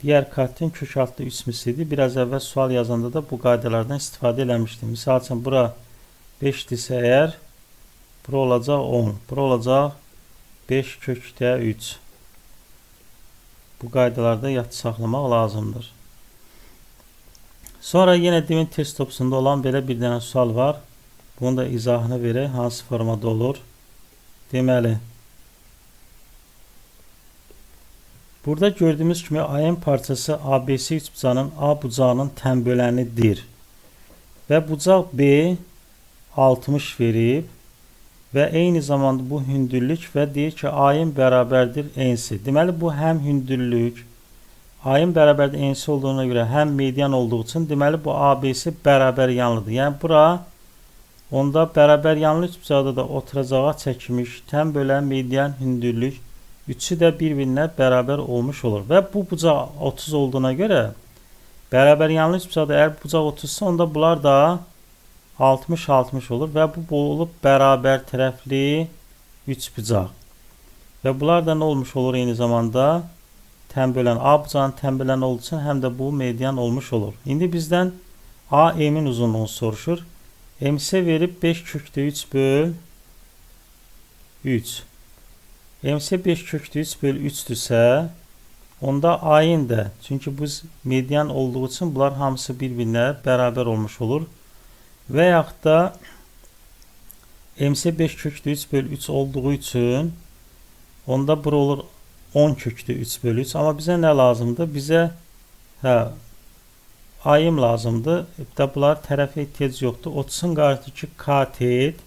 diğer katitin kök altı 3 mislidir. Biraz əvvəl sual yazanda da bu qaydalardan istifadə eləmişdim. Misal üçün bura 5'dirsə əgər, bura olacaq 10. Bura olacaq 5 kökdə 3. Bu qaydalarda yad saxlamaq lazımdır. Sonra yenə demin test topusunda olan belə bir dənə sual var. Bunun da izahını verək. Hansı formada olur? Deməli, burada gördüyümüz kimi AN parçası ABC üçbucağının A bucağının tənbölənidir. Və bucaq B 60 verib və eyni zamanda bu hündürlük və deyir ki AN bərabərdir NC. Deməli bu həm hündürlük AN bərabərdir NC olduğuna görə həm median olduğu üçün deməli bu ABC bərabər yanlıdır. Yəni bura onda bərabər yanlı üçbucaqda da oturacağa çəkilmiş tənbölən median hündürlük üçü də bir-birinə bərabər olmuş olur. Və bu bucaq 30 olduğuna görə bərabər yanlı üçbucaqda əgər bucaq 30'sa onda bunlar da 60-60 olur və bu olub bərabər tərəfli üçbucaq. Və bunlar da nə olmuş olur eyni zamanda? Tənbölən, A bucağının tənbölən olduğu üçün həm də bu median olmuş olur. İndi bizdən AM'in uzunluğunu soruşur. MC verib 5 kökdə 3 böl 3. MC 5 kökdə 3 böl 3'dürsə, onda AN də, çünki bu median olduğu üçün bunlar hamısı bir-birinə bərabər olmuş olur. Və yaxud da MC 5 kökdə 3 böl 3 olduğu üçün onda bura olur 10 kökdə 3 böl 3. Amma bizə nə lazımdır? Bizə AN lazımdır. Bunlar tərəfə ehtiyac yoxdur. 30'un qarşısındakı katit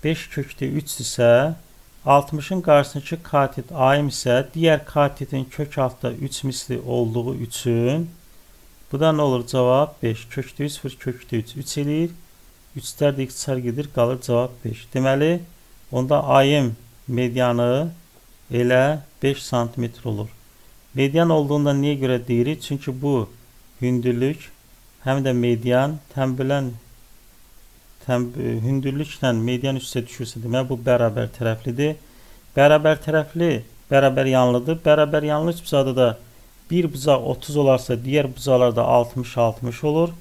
5 kökdə 3 isə 60'ın qarşısındakı katit AN isə digər katitin kök altda 3 misli olduğu üçün bu da nə olur? Cavab 5. Kökdə 3 vur kökdə 3. 3 eləyir. 3'lər də ixtisar gedir. Qalır cavab 5. Deməli, onda AN medianı elə 5 santimetr olur. Median olduğunda niyə görə deyirik? Çünki bu hündürlük həm də median hündürlüklə median üstə düşürsə, demək bu bərabər tərəflidir. Bərabər tərəfli bərabər yanlıdır. Bərabər yanlı üçbucaqda da bir bucaq 30 olarsa, digər bucaqlarda 60-60 olur.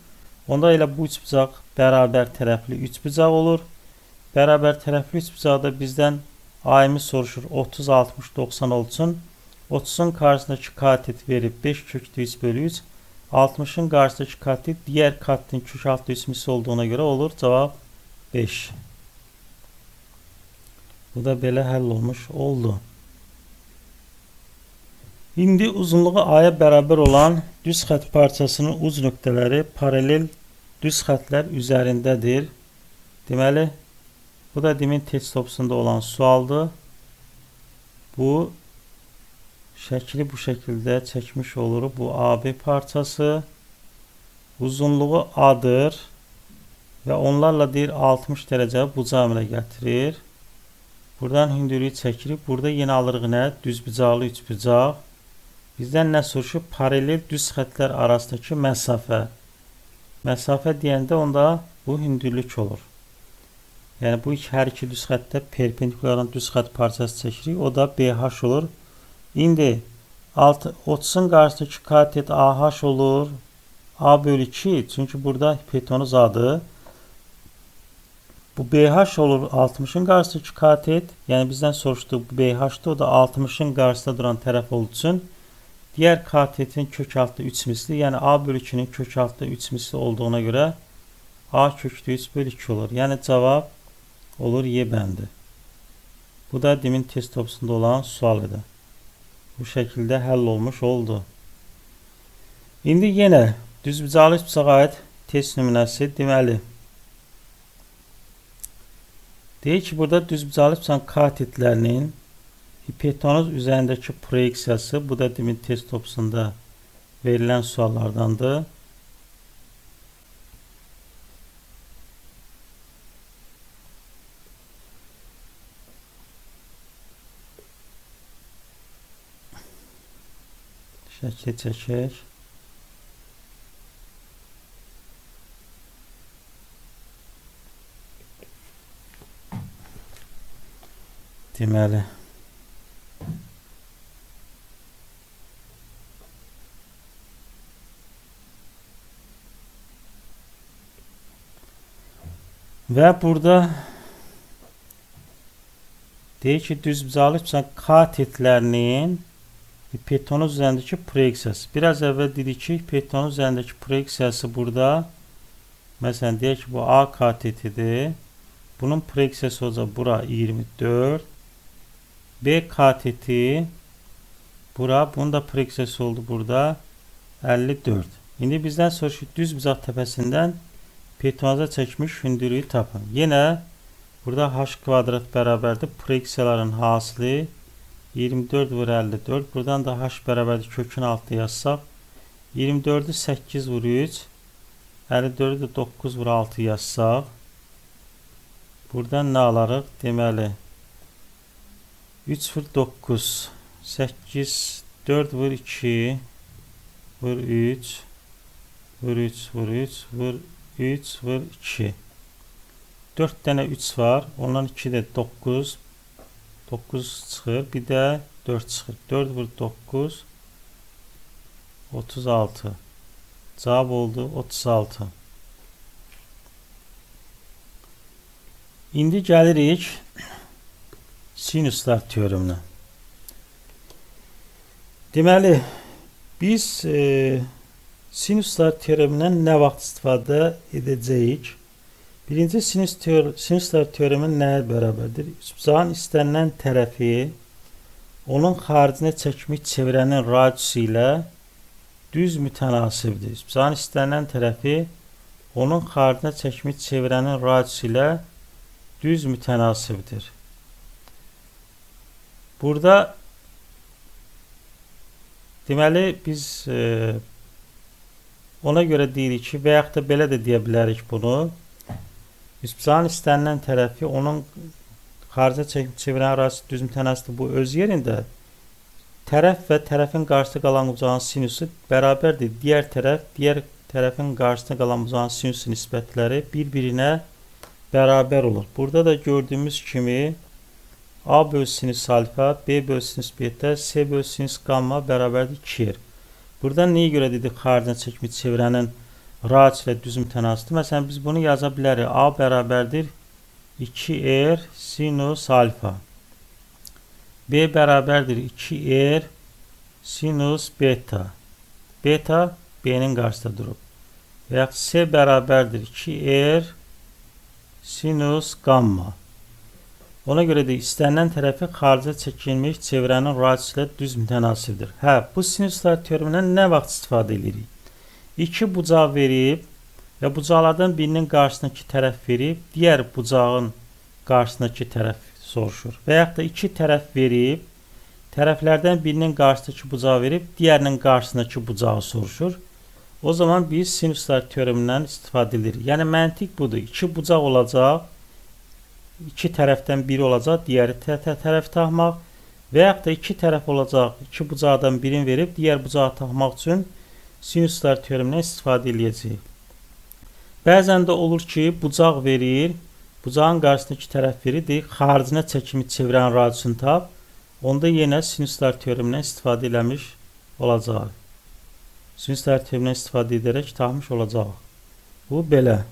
Onda elə bu üçbucaq bərabər tərəfli üçbucaq olur. Bərabər tərəfli üçbucaqda bizdən ayımız soruşur 30, 60, 90 olsun. 30'un karşısındakı katet verib 5 kökdə 3 bölü 3. 60'ın karşısındakı katet diğer katin kök altı üsmisi olduğuna göre olur. Cevap 5. Bu da belə həll olmuş oldu. İndi uzunluğu a'ya bərabər olan düz xətt parçasının uc nöqtələri paralel düz xəttlər üzərindədir. Deməli, bu da demin test topusunda olan sualdır. Bu şəkli bu şəkildə çəkmiş oluruq. Bu AB parçası. Uzunluğu A'dır. Və onlarla deyir 60 dərəcə bucağı əmələ gətirir. Buradan hündürlüyü çəkirik. Burada yenə alırıq nə? Düzbucaqlı üçbucaq. Bizdən nə soruşub? Paralel düz xəttlər arasındakı məsafə. Məsafə deyəndə onda bu hündürlük olur. Yəni bu hər iki düz xəttdə perpendikular olan düz xətt parçası çəkirik. O da BH olur. İndi 30'un karşısındaki katet AH olur. A bölü 2. Çünkü burada hipotenuz A'dır. Bu BH olur 60'ın karşısındaki katet. Yani bizden soruştuğu bu BH'da, o da 60'ın karşısında duran tərəf olduğu için diğer katetin kök altı 3 misli. Yani A bölü 2'nin kök altı 3 misli olduğuna göre A kökdə 3 bölü 2 olur. Yani cevap olur Y bəndi. Bu da demin test topusunda olan sual idi. Bu şəkildə həll olmuş oldu. İndi yenə düzbucaqlı üçbucağa aid test nümunəsi. Deməli, deyək ki, burada düzbucaqlı üçbucağın katetlərinin hipotenuz üzərindəki proyeksiyası, bu da demin test topusunda verilən suallardandır. Şəkil çəkək. Deməli, və burada deyək ki, düzbucaqlı üçbucağın katetlərinin hipotenuz üzərindəki proyeksiyası. Biraz əvvəl dedik ki, hipotenuz üzərindəki proyeksiyası burada, məsələn, deyək ki, bu A katetidir. Bunun proyeksiyası olacaq bura 24. B kateti bura, bunun da proyeksiyası oldu burada 54. İndi bizdən soruşur düzbucaq təpəsindən hipotenuza çəkmiş hündürlüyü tapın. Yenə burada h kvadrat bərabərdir proyeksiyaların hasili 24 vur 54. Buradan da h bərabərdir kökün altı yazsaq 24'ü 8 vur 3, 54'ü də 9 vur 6 yazsaq buradan nə alarıq? Deməli 3 vur 9, 8, 4 vur 2, vur 3, vur 3, vur 3, vur 3, vur 2. 4 dənə 3 var. Ondan 2 də 9. 9 çıxır. Bir də 4 çıxır. 4 vur 9, 36. Cavab oldu 36. İndi gəlirik sinuslar teoreminə. Deməli, biz sinuslar teoremindən nə vaxt istifadə edəcəyik? Birinci sinuslar teoremi nəyə bərabərdir? Üçbucağın istənilən tərəfi onun xaricinə çəkmiş çevrənin radiusu ilə düz mütənasibdir. Üçbucağın istənilən tərəfi onun xaricinə çəkmiş çevrənin radiusu ilə düz mütənasibdir. Burada deməli biz ona görə deyirik ki, və yaxud da belə də deyə bilərik bunu. Üçbucağın istənilən tərəfi onun xaricə çevirən radius düz mütənasibdir. Bu öz yerində tərəf və tərəfin qarşısında qalan bucağın sinusu bərabərdir. Digər tərəfin qarşısında qalan bucağın sinusu nisbətləri bir-birinə bərabər olur. Burada da gördüyümüz kimi A bölü sinüs alfa, B bölü sinüs beta, C bölü sinüs gamma bərabərdir 2R. Burada nəyə görə dedik xaricə çəkimi çevirənin radius ilə düz mütənasibdir? Məsələn, biz bunu yaza bilərik. A bərabərdir 2R sinus alfa. B bərabərdir 2R sinus beta. Beta B'nin qarşısında durub. Və yaxud C bərabərdir 2R sinus gamma. Ona görə də istənilən tərəfi xaricə çəkilmiş çevirənin radius ilə düz mütənasibdir. Bu sinuslar teoremindən nə vaxt istifadə edirik? İki bucaq verib və bucaqlardan birinin qarşısındakı tərəf verib, digər bucağın qarşısındakı tərəf soruşur. Və yaxud da iki tərəf verib, tərəflərdən birinin qarşısındakı bucağı verib, digərinin qarşısındakı bucağı soruşur. O zaman biz sinuslar teoremindən istifadə edirik. Yəni məntiq budur. İki bucaq olacaq, iki tərəfdən biri olacaq, digəri tərəfi taxmaq və yaxud da iki tərəf olacaq, iki bucaqdan birini verib, digər bucağı taxmaq üçün sinuslar teoremindən istifadə edəcəyik. Bəzən də olur ki, bucaq verir, bucağın qarşısındakı tərəf verir, deyik, xaricinə çəkimi çevirən radiusunu tap, onda yenə sinuslar teoremindən istifadə eləmiş olacaq. Sinuslar teoremindən istifadə edərək tapmış olacaq. Bu belə.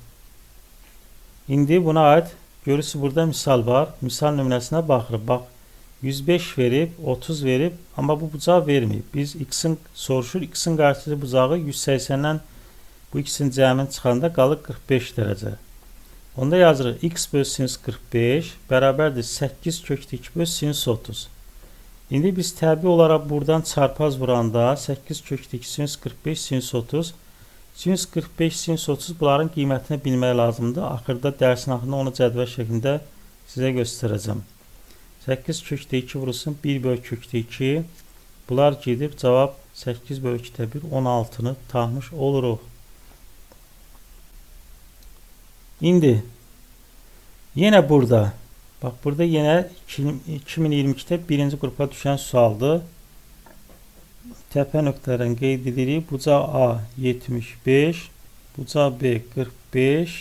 İndi buna aid görürsünüz, burada misal var. Misal nümunəsinə baxırıq. Bax, 105 verib, 30 verib, amma bu bucağı verməyib. Biz x-in soruşur, x-in qarşısında bucağı 180-dən bu ikisinin cəmini çıxanda qalır 45 dərəcə. Onda yazırıq x bölü sinüs 45 bərabərdir 8 kökdə 2 bölü sinüs 30. İndi biz təbii olaraq buradan çarpaz vuranda 8 kökdə 2 sinüs 45 sinüs 30. Sinüs 45, sinüs 30 bunların qiymətini bilmək lazımdır. Axırda dərsin axırında onu cədvəl şəklində sizə göstərəcəm. 8 kökdə 2 vurulsun 1 bölü kökdə 2. Bunlar gedib cavab 8 bölü 2də 1 16-nı tapmış oluruq. İndi yenə burada bax, burada yenə 2022-də birinci qrupa düşən sualdır. Təpə nöqtələrini qeyd edirik. Bucaq A 75, bucaq B 45,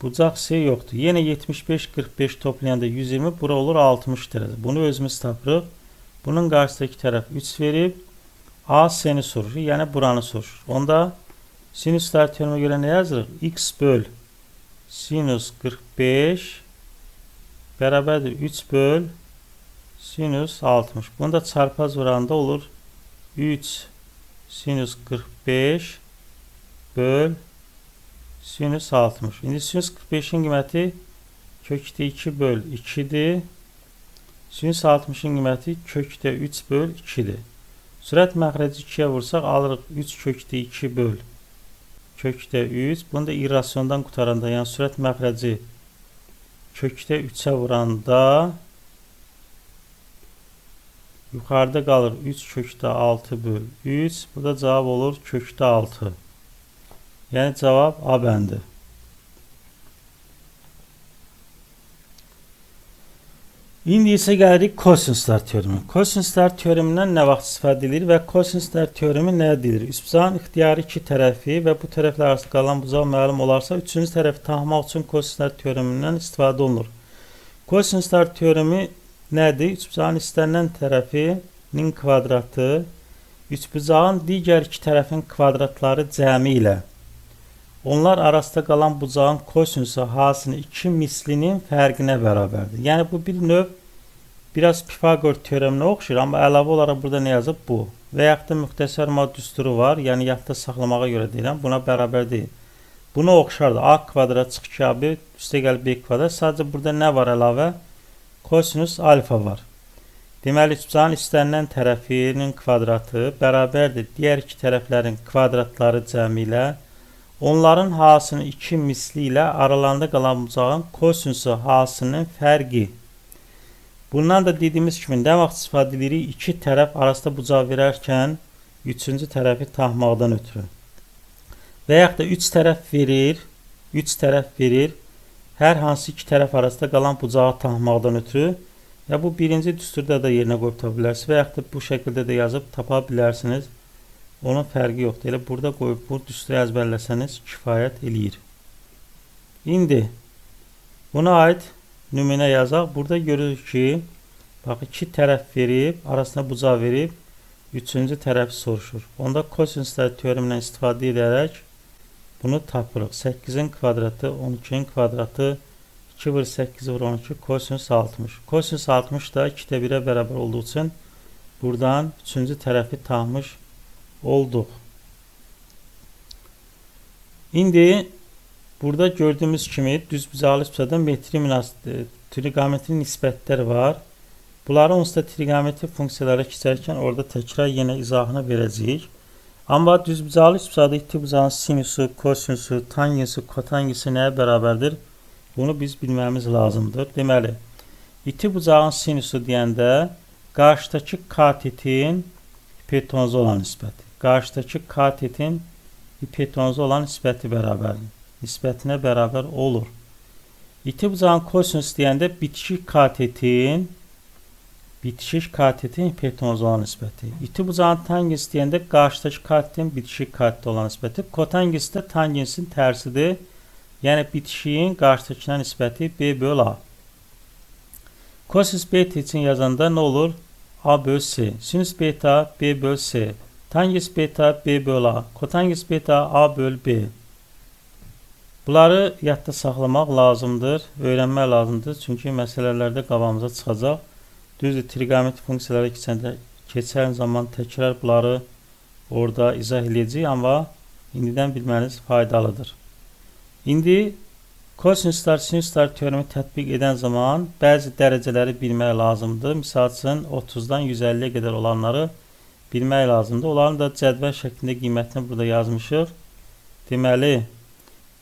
bucaq C yoxdur. Yenə 75-45 toplayanda 120, bura olur 60 dərəcə. Bunu özümüz tapırıq. Bunun qarşısındakı tərəf 3 verib, A C-ni soruşur, yəni buranı soruşur. Onda sinuslar teoremə görə nə yazırıq? X böl sinus 45 bərabərdir 3 böl sinüs 60. Bunu da çarpaz vuranda olur 3 sinüs 45 böl sinüs 60. İndi sinüs 45-in qiyməti kökdə 2 böl 2-dir. Sinüs 60-in qiyməti kökdə 3 böl 2-dir. Sürət məxrəci 2-yə vursaq alırıq 3 kökdə 2 böl kökdə 3. Bunu da irrasiondan qutaranda, yəni sürət məxrəci kökdə 3-ə vuranda yuxarıda qalır 3 kökdə 6 böl 3. Bu da cavab olur kökdə 6. Yəni cavab A bəndi. İndi isə gəlirik kosinuslar teoremi. Kosinuslar teoremindən nə vaxt istifadə edilir və kosinuslar teoremi nə edilir? Üçbucağın ixtiyari iki tərəfi və bu tərəflər arasında qalan bucaq məlum olarsa, üçüncü tərəfi tapmaq üçün kosinuslar teoremindən istifadə olunur. Kosinuslar teoremi nədir? Üçbucağın istənilən tərəfinin kvadratı üçbucağın digər iki tərəfin kvadratları cəmi ilə onlar arasında qalan bucağın kosinusu hasının iki mislinin fərqinə bərabərdir. Yəni bu bir növ biraz Pifagor teoreminə oxşayır, amma əlavə olaraq burada nə yazıb? Bu. Və yaxud da müxtəsər mod düsturu var, yəni yadda saxlamağa görə deyirəm, buna bərabər deyil. Buna oxşardır. A kvadrat çıx 2AB üstə gəl B kvadrat. Sadəcə burada nə var əlavə? Kosinus alfa var. Deməli, üçbucağın istənilən tərəfinin kvadratı bərabərdir digər iki tərəflərin kvadratları cəmi ilə. Onların hasının iki misli ilə aralarında qalan bucağın kosinusu hasının fərqi. Bundan da dediyimiz kimi nə vaxt istifadə edirik? İki tərəf arasında bucaq verərkən üçüncü tərəfi tapmaqdan ötürü. Və yaxud da üç tərəf verir. hər hansı iki tərəf arasında qalan bucağı tapmaqdan ötürü ya bu birinci düsturda da yerinə qoyub tapa bilərsiniz və yaxud da bu şəkildə də yazıb tapa bilərsiniz. Onun fərqi yoxdur. Elə burada qoyub bu düsturu əzbərləsəniz kifayət eləyir. İndi buna aid nümunə yazaq. Burada görürük ki, bax iki tərəf verib, arasına bucaq verib, üçüncü tərəfi soruşur. Onda kosinuslar teoremindən istifadə edərək bunu tapırıq. 8-in kvadratı, 12-in kvadratı, 2 vur 8 vur 12, kosinus 60. Kosinus 60 da 2'də 1'ə bərabər olduğu üçün buradan üçüncü tərəfi tapmış olduq. İndi burada gördüyümüz kimi düzbucaqlı üstada trigonometri nisbətləri var. Bunları onsuz da trigonometri funksiyalara keçərkən orada təkrar yenə izahını verəcəyik. Amma düzbucaqlı üstada iti bucağın sinusu, kosinusu, tangensi, kotangensi nəyə bərabərdir? Bunu biz bilməmiz lazımdır. Deməli, iti bucağın sinusu deyəndə qarşıdakı katetin hipotenuza olan nisbəti. Qarşıdakı katetin hipotenuza olan nisbəti bərabərdir. Nisbətinə bərabər olur. İti bucağın kosinus deyəndə bitişik katetin hipotenuza olan nisbəti. İti bucağın tangens deyəndə qarşıdakı katetin bitişik katete olan nisbəti. Kotangens də tangensin tərsidir. Yəni bitişiyin qarşıdakına nisbəti B bölü A. Kosinus beta üçün yazanda nə olur? A bölü C. Sinüs beta B bölü C. Tangens beta B bölü A. Kotangens beta A bölü B. Bunları yadda saxlamaq lazımdır, öyrənmək lazımdır. Çünki məsələlərdə qabağımıza çıxacaq. Düzdür, trigonometri funksiyalara keçən zaman təkrar bunları orada izah edəcəyik, amma indidən bilməniz faydalıdır. İndi kosinuslar, sinuslar teoremi tətbiq edən zaman bəzi dərəcələri bilmək lazımdır. Misal üçün 30-dan 150-yə qədər olanları bilmək lazımdır. Onların da cədvəl şəklində qiymətini burada yazmışıq. Deməli,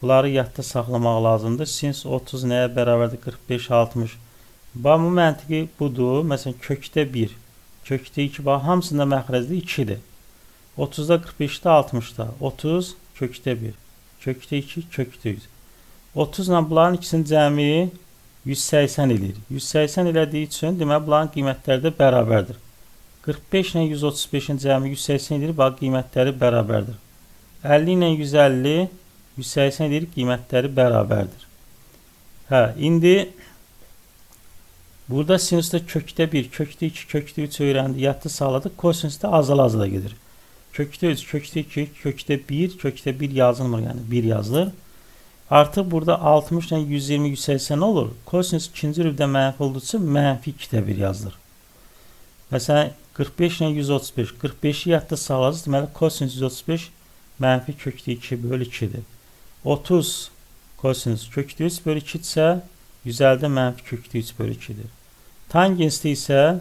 bunları yadda saxlamaq lazımdır. Sinus 30 nəyə bərabərdir? 45, 60. Bu məntiqi budur. Məsələn, kökdə 1, kökdə 2, hamısında məxrəcdə 2-dir. 30-da, 45-də, 60-da. 30, kökdə 1, kökdə 2, kökdə 100. 30 ilə bunların ikisinin cəmi 180 edir. 180 elədiyi üçün demək bunların qiymətləri də bərabərdir. 45 ilə 135-in cəmi 180 edir. Bax, qiymətləri bərabərdir. 50 ilə 150 180 edir, qiymətləri bərabərdir. İndi burada sinusda kökdə 1, kökdə 2, kökdə 3 öyrəndi, yadda sağladıq. Kosinusda azala-azala gedir. Kökdə 3, kökdə 2, kökdə 1, kökdə 1 yazılmır, yəni 1 yazılır. Artıq burada 60 ilə 120, 180 olur. Kosinus ikinci rübdə mənfi olduğu üçün mənfi 2'də 1 yazılır. Məsələn, 45 ilə 135, 45'i yadda sağladıq. Deməli, kosinus 135 mənfi kökdə 2 bölü 2'dir. 30 kosinus kökdə 3 bölü 2 isə 150 mənfi kökdə 3 bölü 2'dir. Tangensli isə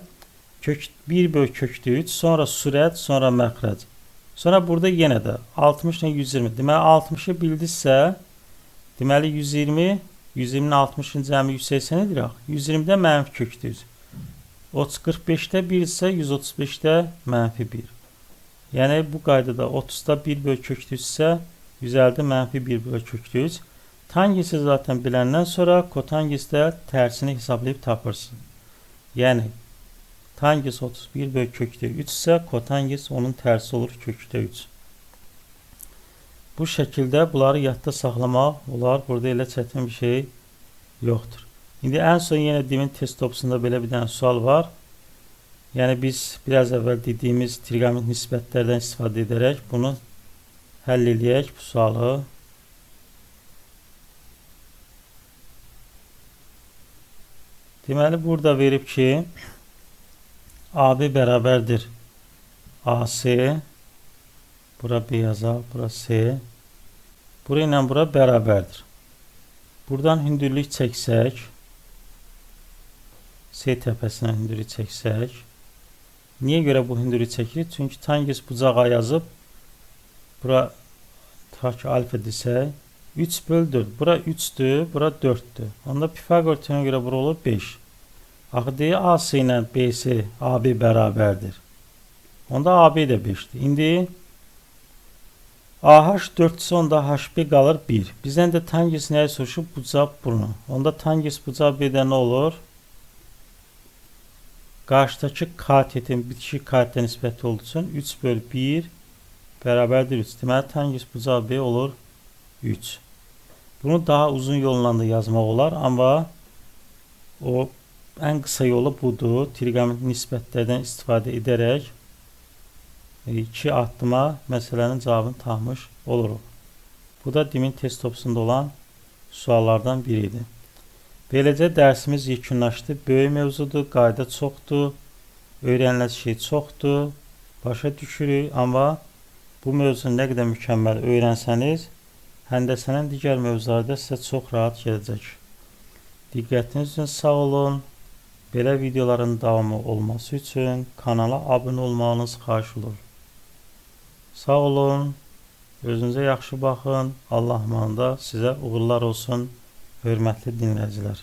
1 bölü kökdə 3, sonra sürət, sonra məxrəc. Sonra burada yenə də 60 ilə 120. Deməli, 60'ı bildiksə, deməli 120, 120'nin 60'ın cəmi 180 edir. 120'də mənfi kökdə 3. 45'də 1 isə 135'də mənfi 1. Yəni, bu qaydada 30'da 1 bölü kökdə 3 isə 150 mənfi 1 bölü kökdə 3. Tangensi zaten biləndən sonra kotangesdə tərsini hesablayıb tapırsın. Yəni, tangens 31 bölü kökdə 3 isə kotanges onun tərsi olur kökdə 3. Bu şəkildə bunları yadda saxlamaq olar. Burada elə çətin bir şey yoxdur. İndi ən son yenə demin test topusunda belə bir dənə sual var. Yəni, biz biraz əvvəl dediyimiz trigonometri nisbətlərdən istifadə edərək bunu həll eləyək bu sualı. Deməli, burada verib ki, AB bərabərdir AC. Bura B yazaq, bura C. Bura ilə bura bərabərdir. Buradan hündürlük çəksək, C təpəsinə hündürlük çəksək. Niyə görə bu hündürlük çəkilir? Çünki tangens bucağa yazıb, bura tutaq ki, alfa desək, 3 bölü 4. Bura 3'dür, bura 4'dür. Onda Pifagor teoremine görə bura olur 5. Axı deyə AC ilə BC AB bərabərdir. Onda AB də 5'dir. İndi AH 4-sə onda HB qalır 1. Bizdən də tangents nəyi soruşub? Bucaq bunu. Onda tangents bucaq 1-də nə olur? Qarşıdakı katetin bitişik katete nisbəti olduğu üçün 3/1 bərabərdir 3. Deməli, tangents bucaq B olur 3. Bunu daha uzun yolla da yazmaq olar, amma o ən qısa yolu budur. Trigonometrik nisbətlərdən istifadə edərək 2 addıma məsələnin cavabını tapmış oluruq. Bu da DİM-in test topusunda olan suallardan biridir. Beləcə dərsimiz yekunlaşdı. Böyük mövzudur, qayda çoxdur, öyrəniləcək şey çoxdur, başa düşürük, amma bu mövzunu nə qədər mükəmməl öyrənsəniz, həndəsənin digər mövzularda sizə çox rahat gələcək. Diqqətiniz üçün sağ olun. Belə videoların davamı olması üçün kanala abunə olmağınız xahiş olur. Sağ olun. Özünüzə yaxşı baxın. Allah amanında sizə uğurlar olsun, hörmətli dinləyicilər.